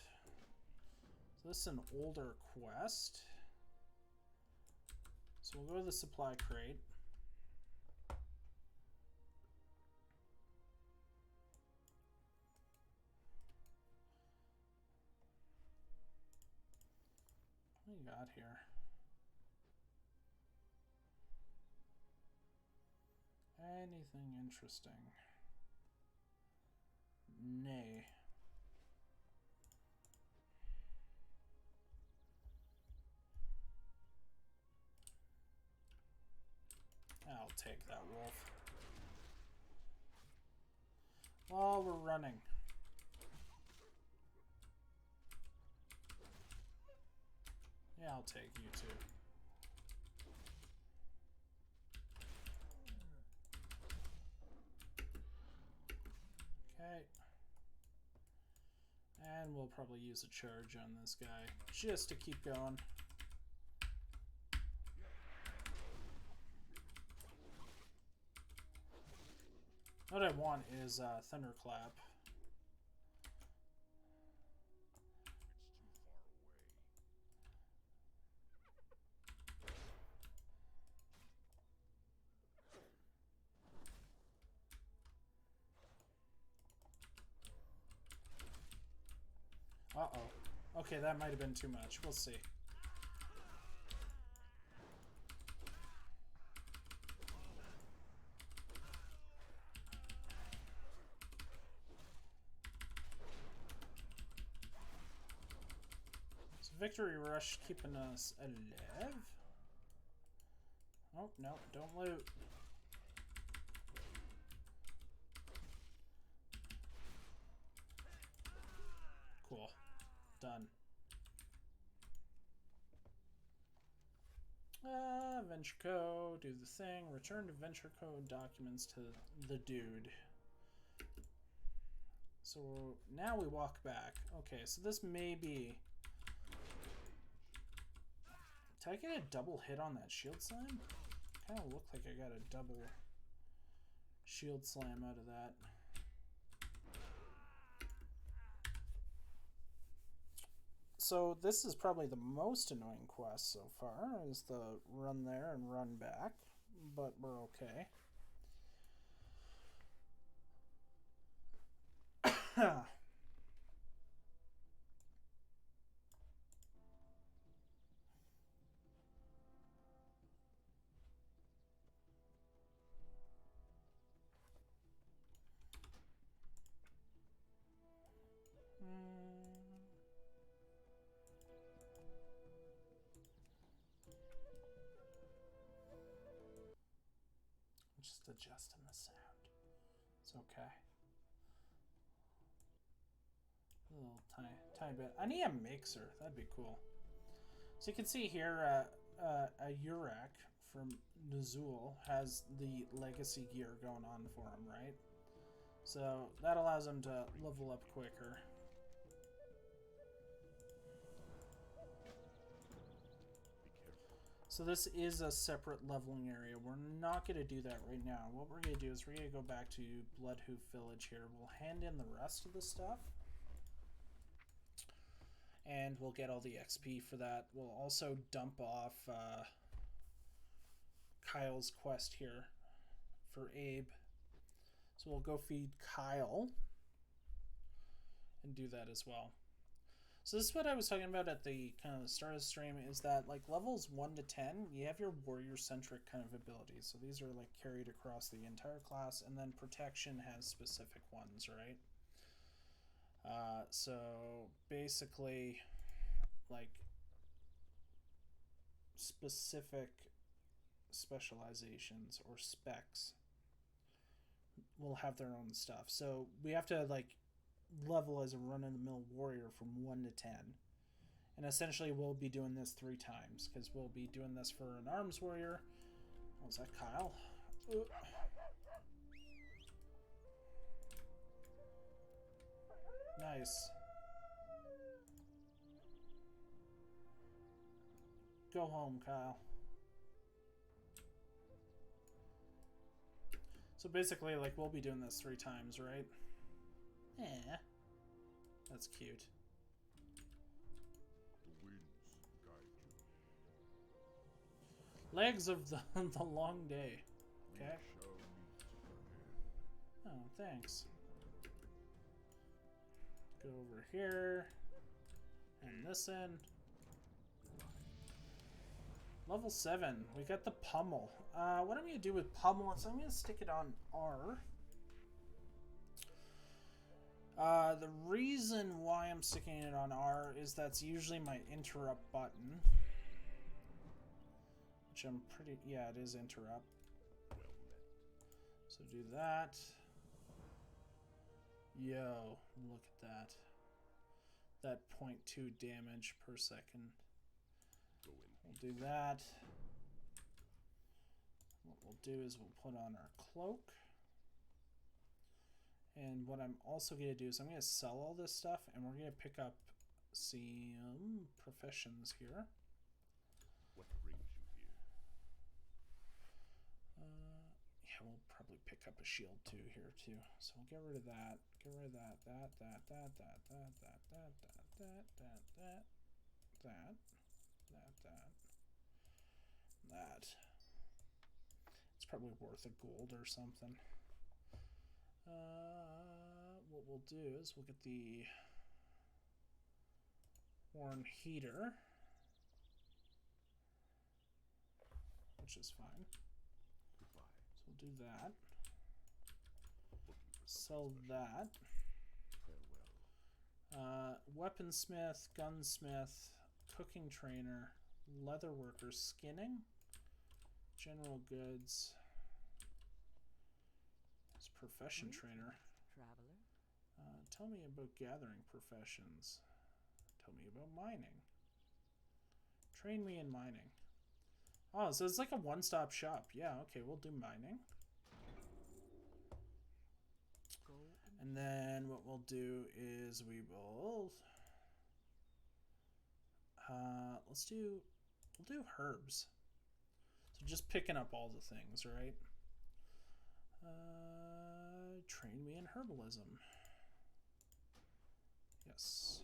So this is an older quest. So we'll go to the supply crate. What do we got here? Anything interesting? Nay. I'll take that wolf. While we're running. Yeah, I'll take you too. Okay. And we'll probably use a charge on this guy just to keep going. What I want is Thunderclap. Uh-oh. Okay, that might have been too much. We'll see. So Victory Rush keeping us alive. Oh, no, don't loot. Cool. Done. Venture Co. Do the thing. Return to Venture Co. documents to the dude. So now we walk back. Okay, so this may be... Did I get a double hit on that shield slam? Kind of looked like I got a double shield slam out of that. So this is probably the most annoying quest so far, is the run there and run back, but we're okay. Just adjusting the sound. It's okay. A little tiny bit. I need a mixer. That'd be cool. So you can see here, a Urak from Nuzul has the legacy gear going on for him, right? So that allows him to level up quicker. So this is a separate leveling area. We're not going to do that right now. What we're going to do is we're going to go back to Bloodhoof Village here. We'll hand in the rest of the stuff. And we'll get all the XP for that. We'll also dump off Kyle's quest here for Abe. So we'll go feed Kyle and do that as well. So this is what I was talking about at the kind of the start of the stream, is that like levels 1 to 10, you have your warrior-centric kind of abilities. So these are like carried across the entire class, and then protection has specific ones, right? So basically, like specific specializations or specs will have their own stuff. So we have to like level as a run-of-the-mill warrior from 1 to 10, and essentially we'll be doing this 3 times, because we'll be doing this for an arms warrior. Oh, is that Kyle? Ooh. Nice. Go home, Kyle. So basically, like, we'll be doing this 3 times, right? Yeah, that's cute. The winds guide you. Legs of the long day. Okay. We shall meet again. Oh, thanks. Go over here. And this end. Level 7. We got the Pummel. What I'm going to do with Pummel is I'm going to stick it on R. The reason why I'm sticking it on R is that's usually my interrupt button. Which I'm pretty... Yeah, it is interrupt. So do that. Yo, look at that. That 0.2 damage per second. We'll do that. What we'll do is we'll put on our cloak. And what I'm also going to do is I'm going to sell all this stuff, and we're going to pick up some professions here. What brings you here? Yeah, we'll probably pick up a shield too here too. So we'll get rid of that. Get rid of that. That. It's probably worth a gold or something. What we'll do is we'll get the horn heater, which is fine. Goodbye. So we'll do that. Sell that. Farewell. Weaponsmith, gunsmith, cooking trainer, leather worker, skinning, general goods. It's profession trainer. Traveler. Tell me about gathering professions. Tell me about mining. Train me in mining. Oh, so it's like a one-stop shop. Yeah, okay, we'll do mining. And then what we'll do is we will... we'll do herbs. So just picking up all the things, right? Train me in herbalism. Yes.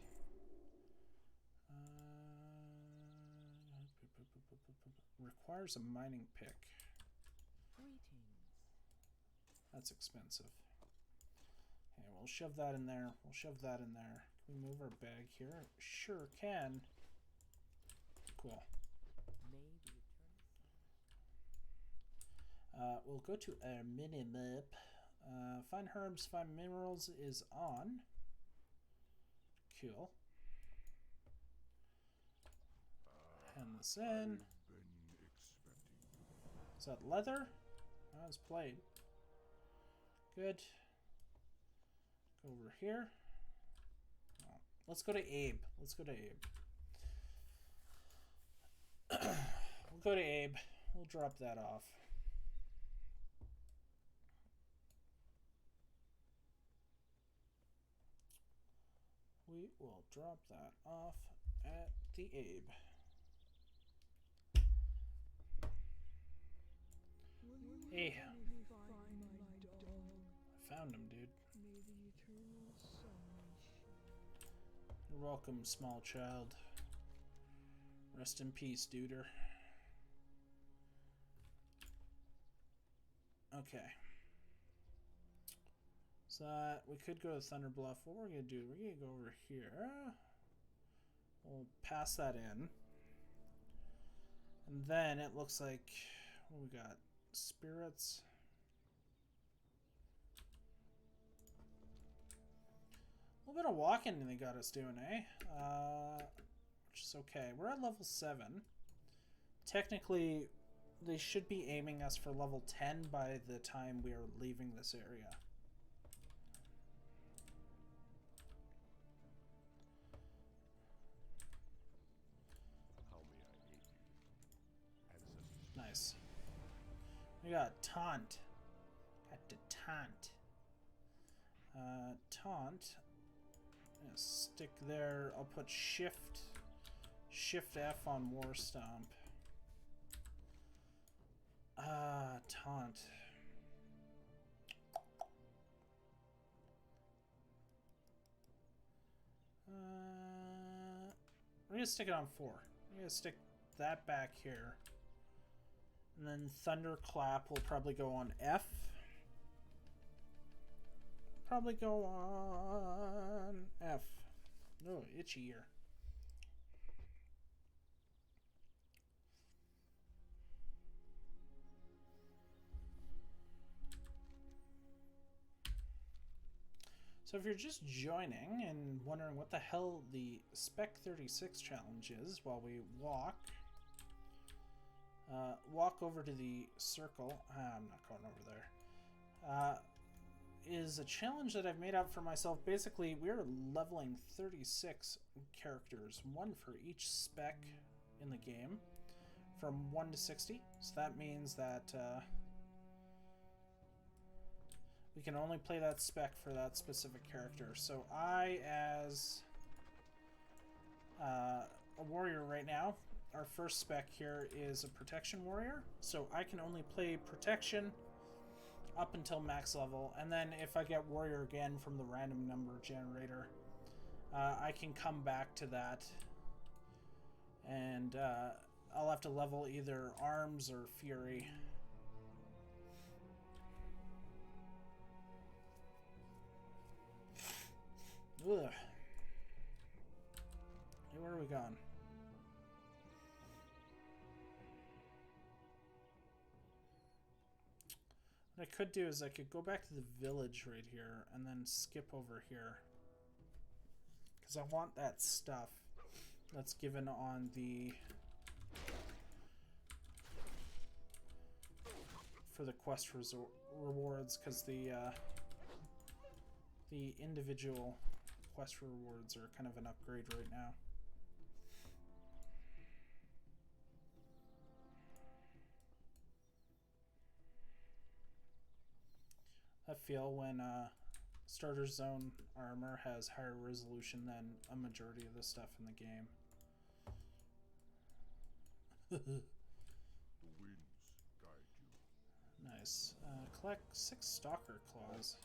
Requires a mining pick. That's expensive. Okay, we'll shove that in there. We'll shove that in there. Can we move our bag here? Sure can. Cool. We'll go to our mini-map. Find herbs, find minerals is on. Cool. Hand this in. Is that leather? Oh, it's plate. Good. Go over here. Oh, let's go to Abe. Let's go to Abe. We'll go to Abe. We'll drop that off. We will drop that off at the Abe. Hey. I found him, dude. You're welcome, small child. Rest in peace, duder. Okay. So we could go to Thunder Bluff. What we're gonna do? We're gonna go over here. We'll pass that in, and then it looks like what we got. Spirits. A little bit of walking they got us doing, eh? Which is okay. We're at level 7. Technically, they should be aiming us for level 10 by the time we are leaving this area. Nice. We got taunt. Got the taunt. Taunt. Stick there. I'll put Shift F on War Stomp. Taunt. We're gonna stick it on 4. We're gonna stick that back here. And then Thunderclap will probably go on F. Probably go on F. Oh, itchy ear. So if you're just joining and wondering what the hell the Spec 36 challenge is while we walk, walk over to the circle. I'm not going over there. Is a challenge that I've made out for myself. Basically, we're leveling 36 characters, one for each spec in the game, from 1 to 60. So that means that we can only play that spec for that specific character. So I, as a warrior right now, our first spec here is a protection warrior. So I can only play protection up until max level, and then if I get warrior again from the random number generator, I can come back to that, and I'll have to level either arms or fury. Ugh. Hey, where are we going? What I could do is I could go back to the village right here and then skip over here. Because I want that stuff that's given on the... for the quest rewards, because the individual quest rewards are kind of an upgrade right now. feel when starter zone armor has higher resolution than a majority of the stuff in the game. The winds guide you. Nice. Collect 6 stalker claws.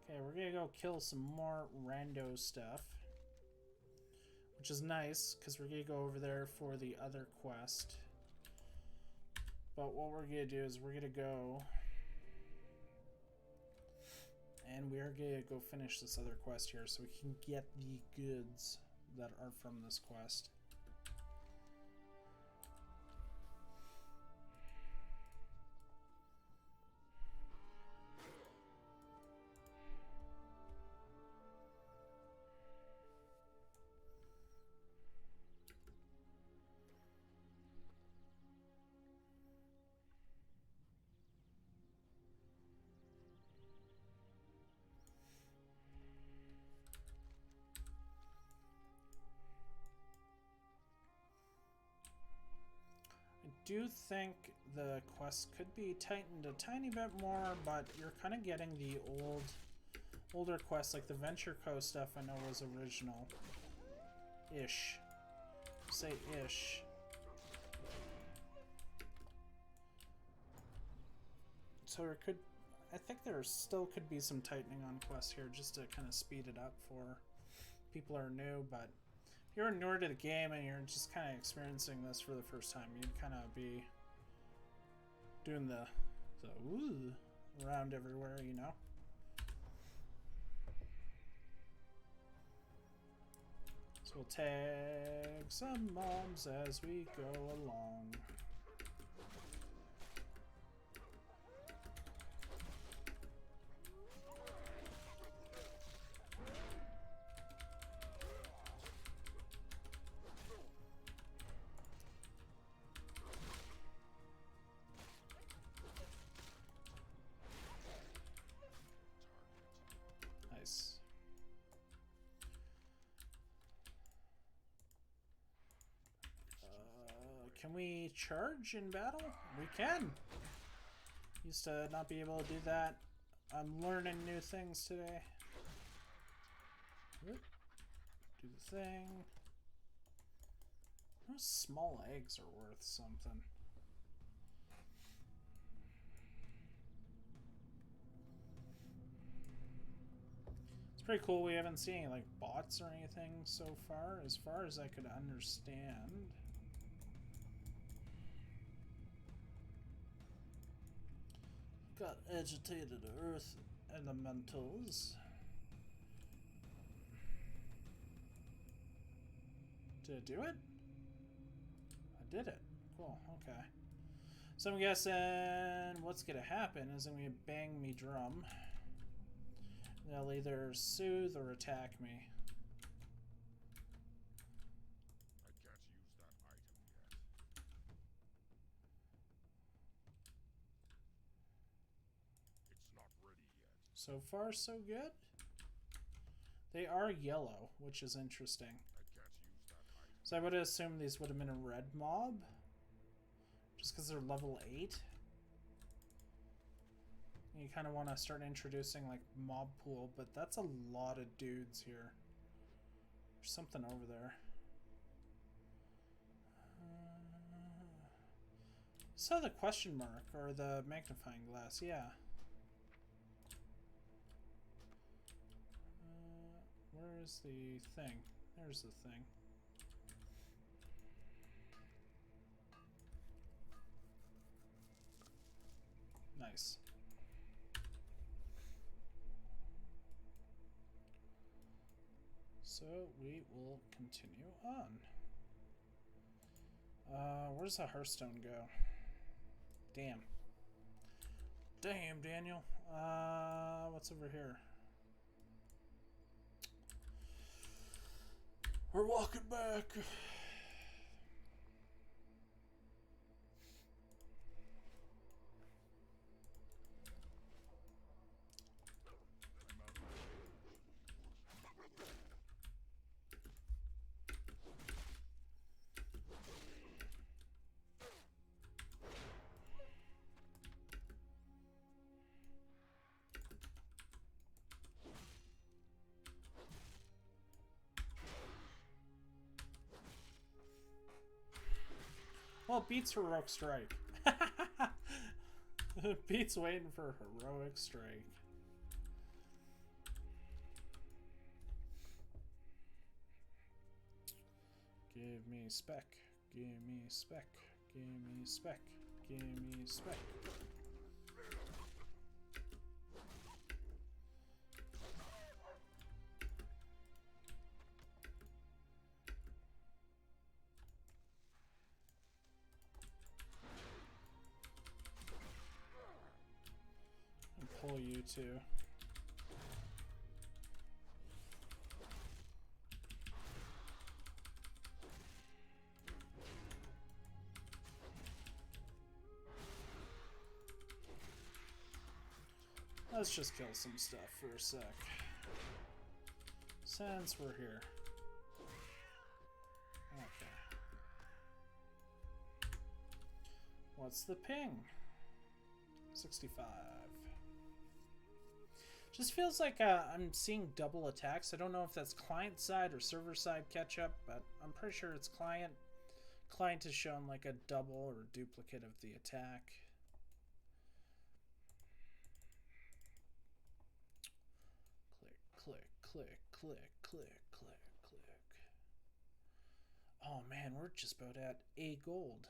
Okay, we're gonna go kill some more rando stuff, which is nice because we're gonna go over there for the other quest. But what we're gonna do is we're gonna go and we're gonna go finish this other quest here so we can get the goods that are from this quest. I do think the quest could be tightened a tiny bit more, but you're kind of getting the older quests, like the Venture Co stuff I know was original-ish. Say ish. So there could, I think there still could be some tightening on quests here just to kind of speed it up for people who are new, but if you're newer to the game and you're just kind of experiencing this for the first time, you'd kind of be doing the ooh around everywhere, you know? So we'll tag some mobs as we go along. Can we charge in battle? We can! Used to not be able to do that. I'm learning new things today. Do the thing. Those small eggs are worth something. It's pretty cool. We haven't seen any like bots or anything so far as I could understand. Got agitated earth elementals. Did it do it? I did it. Cool, okay. So I'm guessing what's gonna happen is I'm gonna bang me drum. They'll either soothe or attack me. So far, so good. They are yellow, which is interesting. So I would assume these would have been a red mob. Just because they're level 8. You kind of want to start introducing like mob pool, but that's a lot of dudes here. There's something over there. Saw the question mark or the magnifying glass, yeah. Where's the thing? There's the thing. Nice. So we will continue on. Where's the Hearthstone go? Damn. Damn, Daniel. What's over here? We're walking back. Well, it beats Heroic Strike. It beats waiting for Heroic Strike. Give me Spec. Give me Spec. Give me Spec. Give me Spec. And pull you two. Let's just kill some stuff for a sec. Since we're here. Okay. What's the ping? 65. Just feels like I'm seeing double attacks. I don't know if that's client side or server side catch up, but I'm pretty sure it's client. Client has shown like a double or duplicate of the attack. Click, click, click, click, click, click. Oh man, we're just about at a gold.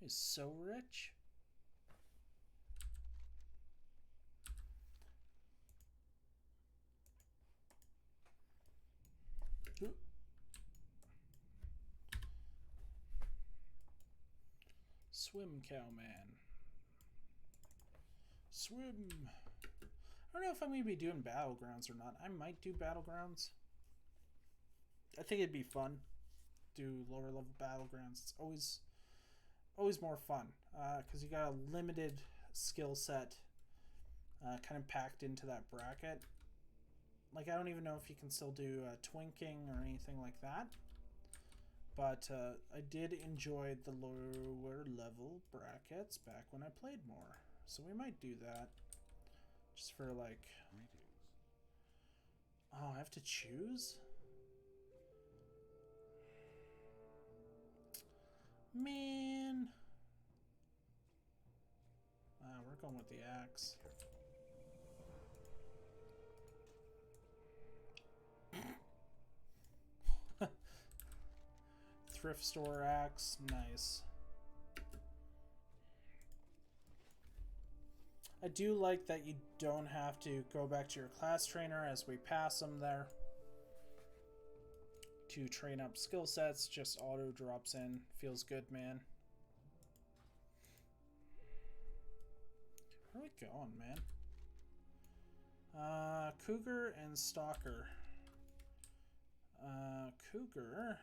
He's so rich. Ooh. Swim, cowman. Swim. I don't know if I'm going to be doing Battlegrounds or not. I might do Battlegrounds. I think it'd be fun. Do lower level Battlegrounds. It's always more fun. Because you got a limited skill set kind of packed into that bracket. Like, I don't even know if you can still do twinking or anything like that. But I did enjoy the lower level brackets back when I played more. So we might do that. Just for like... Oh, I have to choose? Man. We're going with the axe. Thrift store axe. Nice. I do like that you don't have to go back to your class trainer as we pass them there to train up skill sets. Just auto drops in. Feels good, man. Where are we going, man? Cougar and Stalker. Cougar.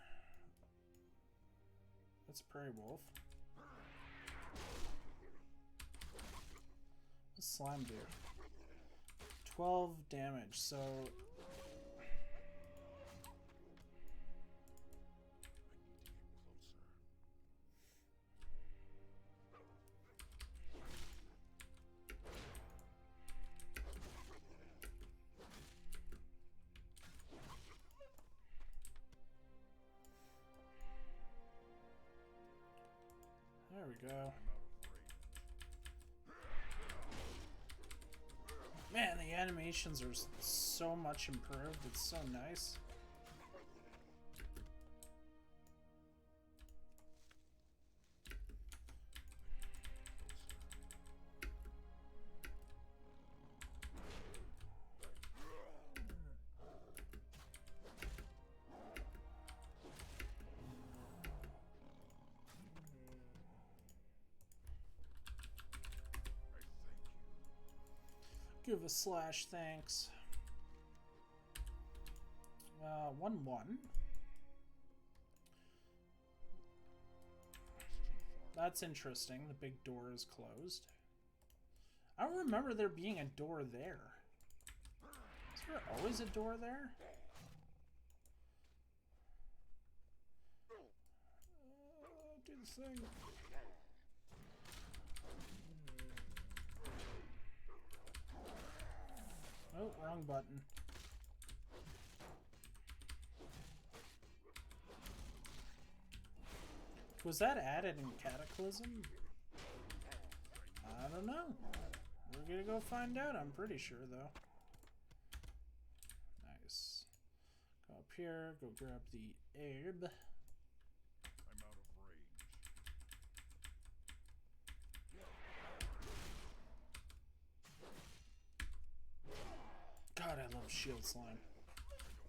That's a prairie wolf. What's slime do? 12 damage, so... There we go. Man, the animations are so much improved. It's so nice. Give a slash, thanks. 1-1. That's interesting. The big door is closed. I don't remember there being a door there. Is there always a door there? Do the thing. Oh, wrong button. Was that added in Cataclysm? I don't know. We're gonna go find out, I'm pretty sure, though. Nice. Go up here, go grab the herb. I'm out of range. God, I love shield slime.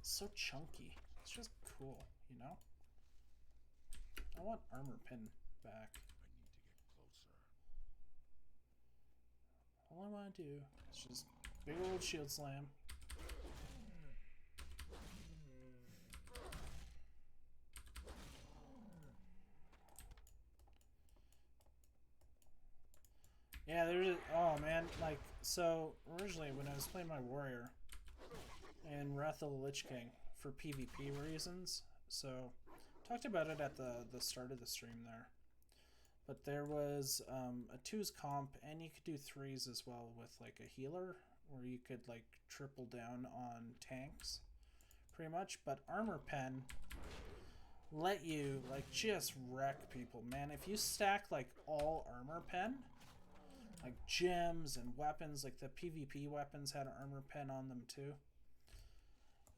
It's so chunky. It's just cool, you know? I want armor pin back. I need to get closer. All I want to do is just big old shield slam. Yeah, there's oh man, like, so originally when I was playing my warrior in Wrath of the Lich King for PvP reasons, so talked about it at the start of the stream there. But there was a 2s comp, and you could do 3s as well with like a healer, where you could like triple down on tanks, pretty much. But armor pen let you like just wreck people, man. If you stack like all armor pen, like gems and weapons, like the PvP weapons had an armor pen on them too.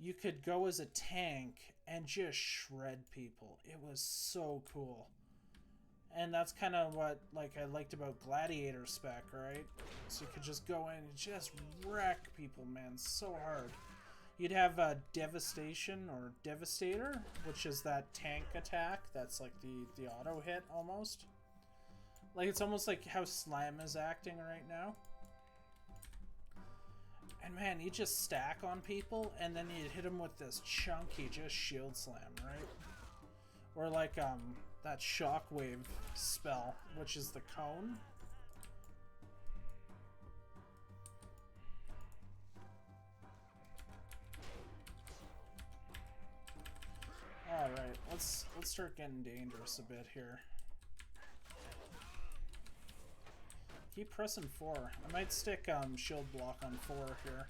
You could go as a tank and just shred people. It was so cool. And that's kind of what like I liked about Gladiator Spec, right? So you could just go in and just wreck people, man, so hard. You'd have Devastation or Devastator, which is that tank attack that's like the auto hit almost. Like, it's almost like how Slam is acting right now. And man, you just stack on people, and then you hit them with this chunky just shield slam, right? Or like that shockwave spell, which is the cone. All right, let's start getting dangerous a bit here. Keep pressing 4. I might stick shield block on 4 here.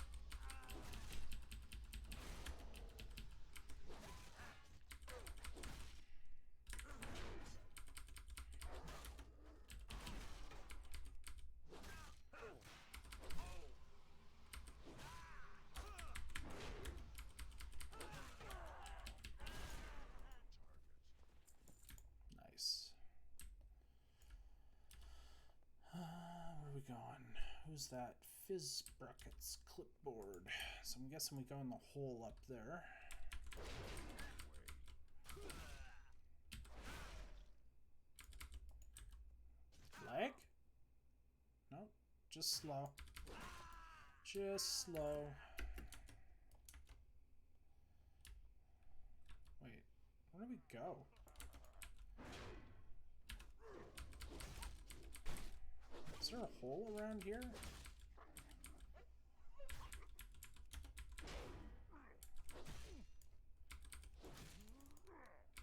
Nice. Where are we going? Who's that? Fizz Bucket's clipboard. So I'm guessing we go in the hole up there. Lag? No, just slow. Just slow. Wait, where do we go? Is there a hole around here?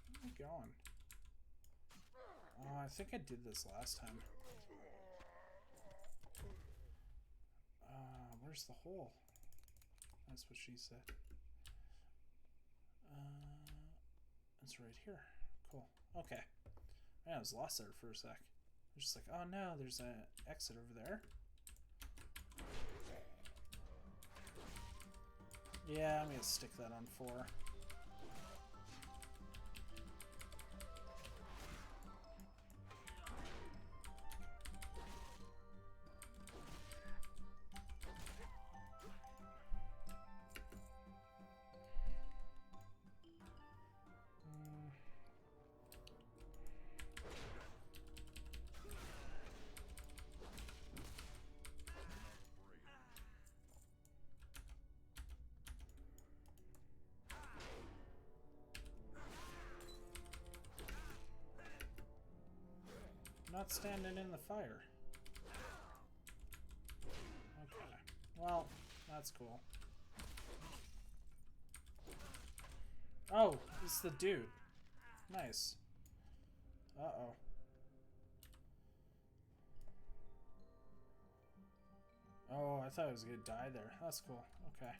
Where am I going? Oh, I think I did this last time. Where's the hole? That's what she said. It's right here. Cool. Okay. Man, I was lost there for a sec. I was just like, oh no, there's an exit over there. Yeah, I'm gonna stick that on 4. Not standing in the fire. Okay. Well, that's cool. Oh, it's the dude. Nice. Uh-oh. Oh, I thought I was gonna die there. That's cool. Okay.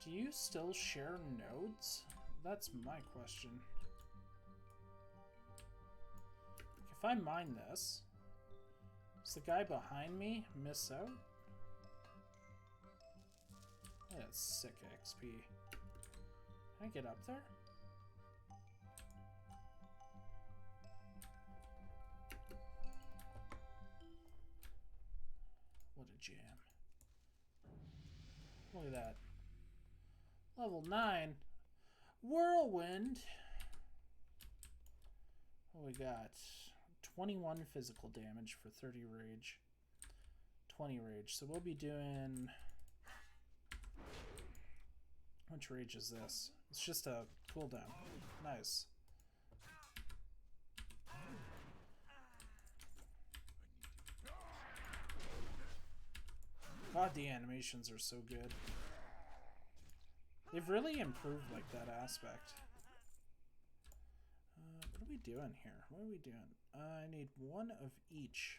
Do you still share nodes? That's my question. If I mine this, does the guy behind me miss out? That's sick XP. Can I get up there? What a jam. Look at that. Level 9. Whirlwind. What we got? 21 physical damage for 30 rage. 20 rage. So we'll be doing... How much rage is this? It's just a cooldown. Nice. God, the animations are so good. They've really improved like that aspect. What are we doing here? What are we doing? I need one of each.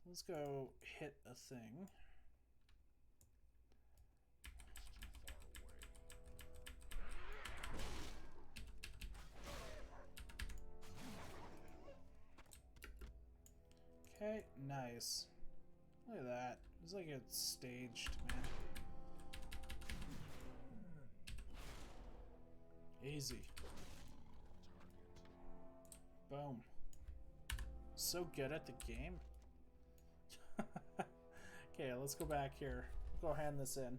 So let's go hit a thing. Okay, nice. Look at that. It's like it's staged, man. Easy. Boom. So good at the game. Okay, let's go back here. Go hand this in.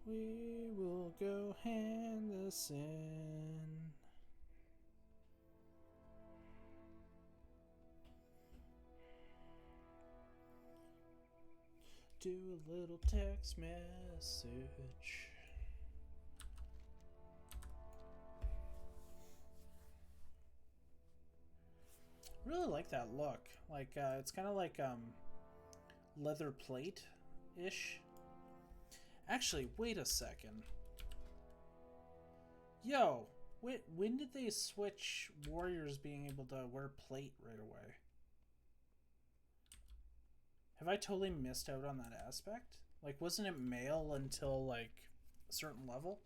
We will go hand this in. Do a little text message. Really like that look. Like it's kind of like leather plate ish. Actually, wait a second. Yo, wait, when did they switch warriors being able to wear plate right away? Have I totally missed out on that aspect? Like, wasn't it male until like a certain level?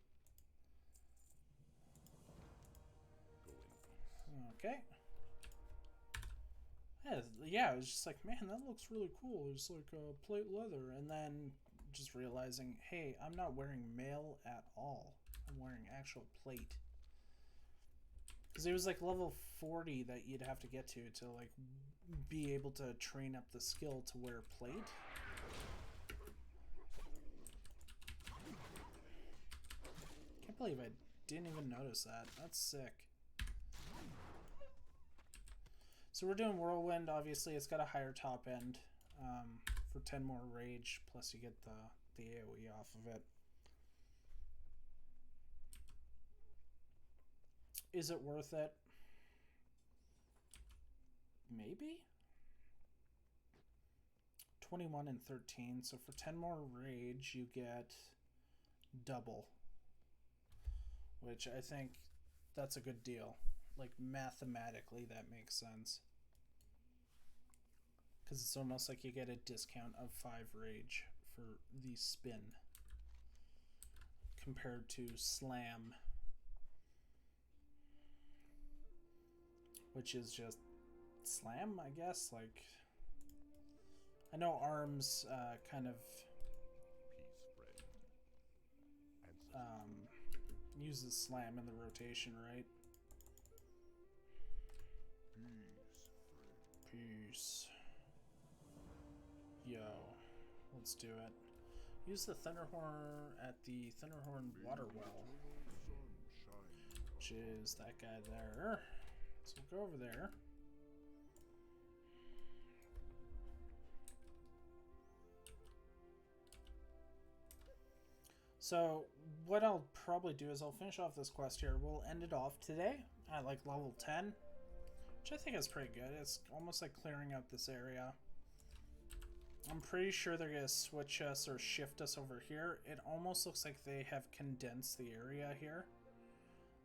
Okay. Yeah, it was just like, man, that looks really cool. It's like plate leather. And then just realizing, hey, I'm not wearing mail at all. I'm wearing actual plate. Because it was like level 40 that you'd have to get to like be able to train up the skill to wear plate. Can't believe I didn't even notice that. That's sick. So we're doing Whirlwind. Obviously, it's got a higher top end for 10 more rage, plus you get the AoE off of it. Is it worth it? Maybe? 21 and 13. So for 10 more rage, you get double. Which I think that's a good deal. Like, mathematically, that makes sense. Because it's almost like you get a discount of 5 rage for the spin. Compared to slam. Which is just slam, I guess. Like, I know arms kind of uses slam in the rotation, right? Peace. Yo, let's do it. Use the Thunderhorn at the Thunderhorn water well, which is that guy there. So we'll go over there. So what I'll probably do is I'll finish off this quest here. We'll end it off today at like level 10, which I think is pretty good. It's almost like clearing out this area. I'm pretty sure they're going to switch us or shift us over here. It almost looks like they have condensed the area here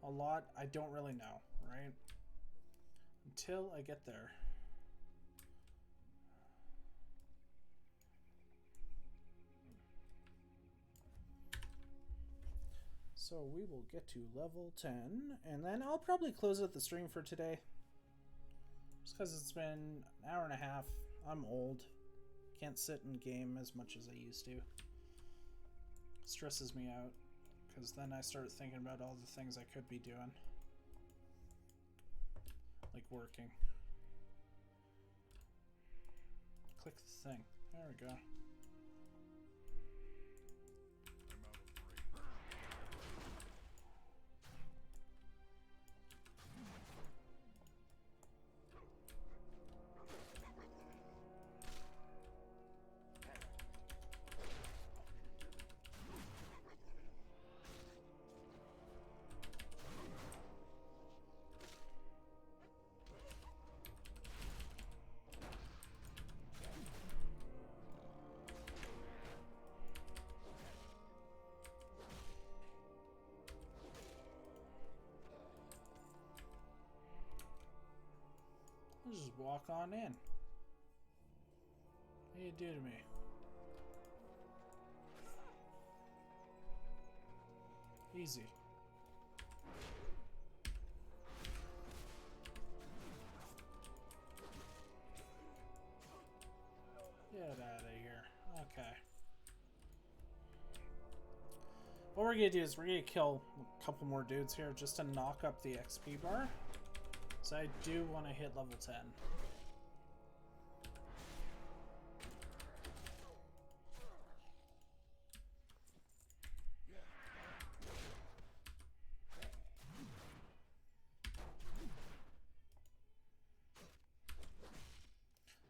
a lot. I don't really know, right? Until I get there. So we will get to level 10, and then I'll probably close out the stream for today. Just because it's been an hour and a half. I'm old. Can't sit and game as much as I used to. Stresses me out, because then I start thinking about all the things I could be doing. Like working. Click the thing. There we go. Let's just walk on in. What do you do to me? Easy. Get out of here. Okay. What we're gonna do is we're gonna kill a couple more dudes here just to knock up the XP bar. So I do want to hit level 10.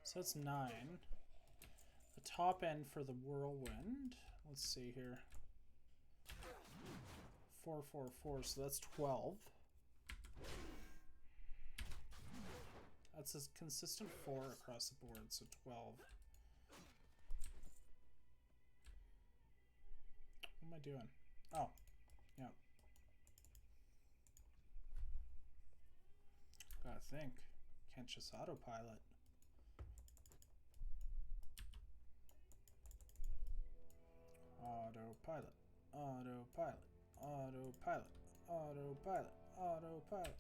So that's 9. The top end for the whirlwind. Let's see here. 4, 4, 4. So that's 12. That's a consistent 4 across the board, so 12. What am I doing? Oh, yeah. Gotta think. Can't just autopilot. Autopilot. Autopilot. Autopilot. Autopilot. Autopilot.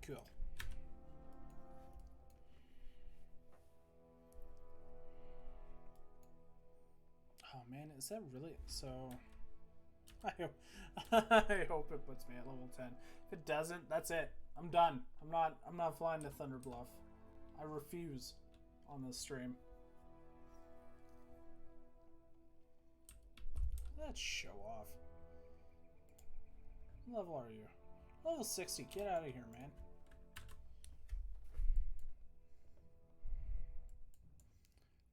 Cool. Oh man, is that really so? I hope it puts me at level 10. If it doesn't, that's it. I'm done. I'm not flying to Thunder Bluff. I refuse on this stream. Let's show off. What level are you? Level 60. Get out of here, man.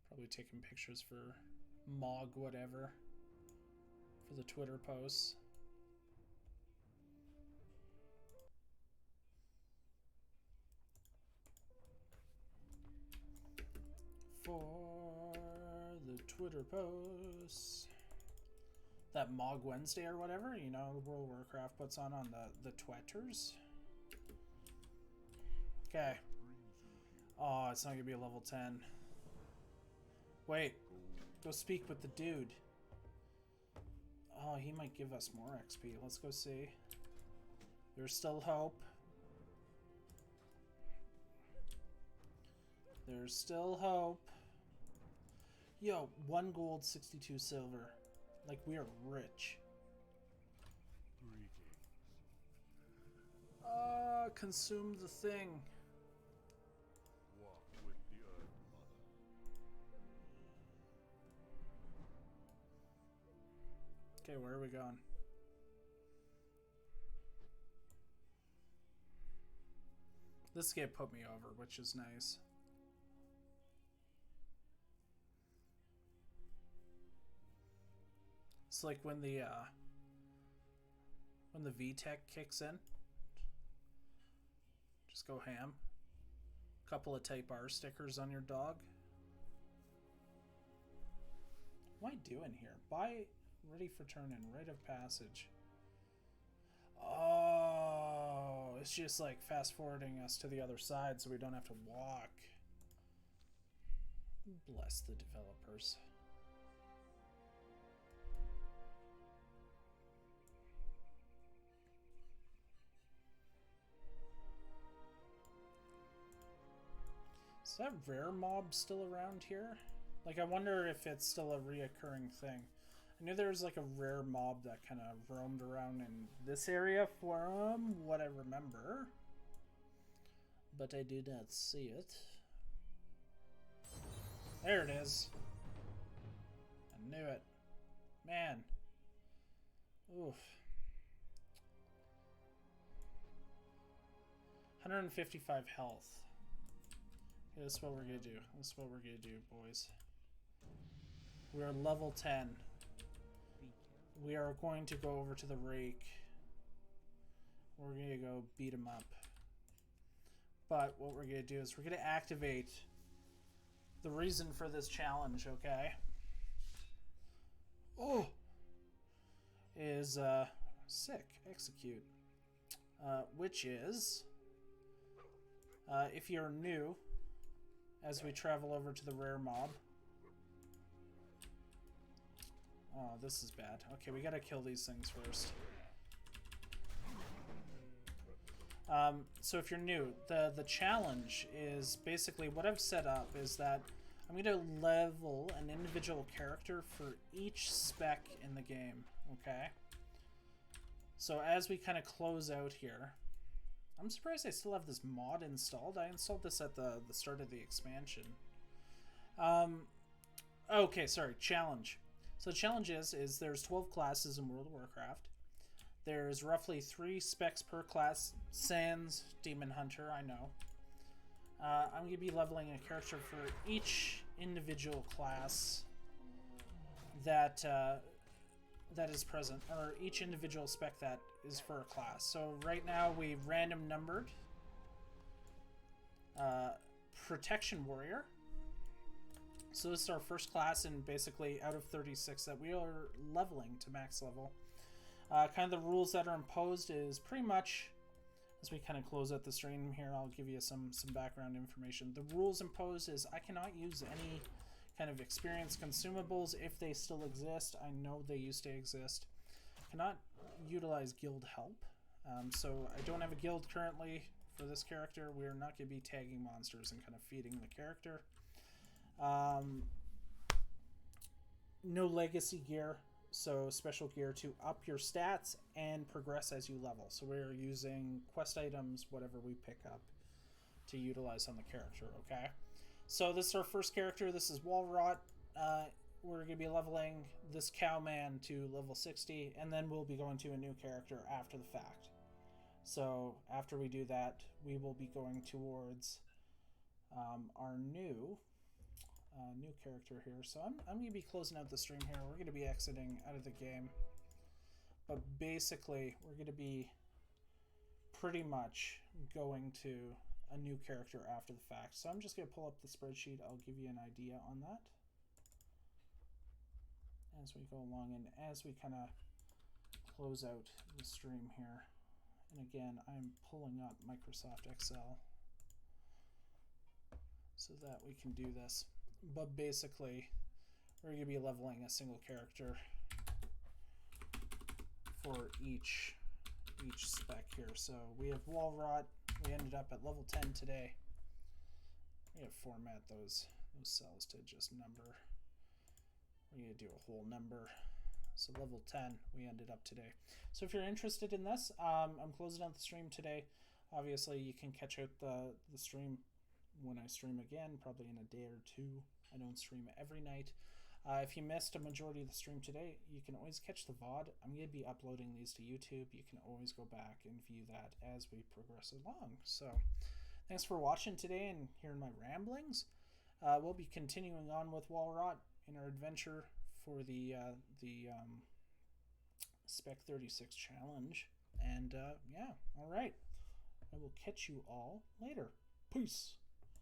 Probably taking pictures for Mog whatever for the Twitter posts. For the Twitter posts. That Mog Wednesday or whatever, you know, World of Warcraft puts on the Twitters. Okay. Oh, it's not gonna be a level 10. Wait. Go speak with the dude. Oh, he might give us more XP. Let's go see. There's still hope. There's still hope. Yo, 1 gold, 62 silver. Like, we are rich. Consume the thing. Walk with the Earth Mother. Okay, where are we going? This game put me over, which is nice. It's like when the VTech kicks in. Just go ham. Couple of Type R stickers on your dog. What am I doing here? Buy ready for turn-in, rite of passage. Oh, it's just like fast forwarding us to the other side so we don't have to walk. Bless the developers. Is that rare mob still around here? Like, I wonder if it's still a reoccurring thing. I knew there was like a rare mob that kind of roamed around in this area from what I remember. But I do not see it. There it is. I knew it. Man. Oof. 155 health. Okay, this is what we're gonna do. This is what we're gonna do, boys. We are level 10. We are going to go over to the rake. We're gonna go beat him up. But what we're gonna do is we're gonna activate the reason for this challenge, okay? Oh! Is, sick. Execute. Which is, if you're new, as we travel over to the rare mob. Oh, this is bad. Okay, we gotta kill these things first. So if you're new, the challenge is basically what I've set up is that I'm going to level an individual character for each spec in the game, okay? So as we kind of close out here, I'm surprised I still have this mod installed. I installed this at the start of the expansion. Okay, sorry, challenge. So the challenge is there's 12 classes in World of Warcraft. There's roughly 3 specs per class, sans Demon Hunter, I know. I'm going to be leveling a character for each individual class that that is present, or each individual spec that is for a class. So right now we random numbered Protection Warrior. So this is our first class, and basically out of 36 that we are leveling to max level. Kind of the rules that are imposed is pretty much, as we kind of close out the stream here, I'll give you some background information. The rules imposed is I cannot use any kind of experience consumables if they still exist. I know they used to exist. Cannot utilize guild help. So I don't have a guild currently for this character. We are not going to be tagging monsters and kind of feeding the character. No legacy gear. So special gear to up your stats and progress as you level. So we're using quest items, whatever we pick up, to utilize on the character, okay? So this is our first character. This is Stormraught. We're going to be leveling this cowman to level 60, and then we'll be going to a new character after the fact. So after we do that, we will be going towards our new character here. So I'm going to be closing out the stream here. We're going to be exiting out of the game. But basically, we're going to be pretty much going to a new character after the fact. So I'm just going to pull up the spreadsheet. I'll give you an idea on that as we go along and as we kind of close out the stream here. And again, I'm pulling up Microsoft Excel so that we can do this. But basically, we're going to be leveling a single character for each spec here. So we have Stormraught. We ended up at level 10 today. We have to format those cells to just number. We're going to do a whole number. So level 10 we ended up today. So if you're interested in this, I'm closing out the stream today. Obviously, you can catch out the stream when I stream again, probably in a day or two. I don't stream every night. If you missed a majority of the stream today, you can always catch the VOD. I'm going to be uploading these to YouTube. You can always go back and view that as we progress along. So thanks for watching today and hearing my ramblings. We'll be continuing on with Stormraught in our adventure for the Spec 36 challenge. And yeah, all right. I will catch you all later. Peace.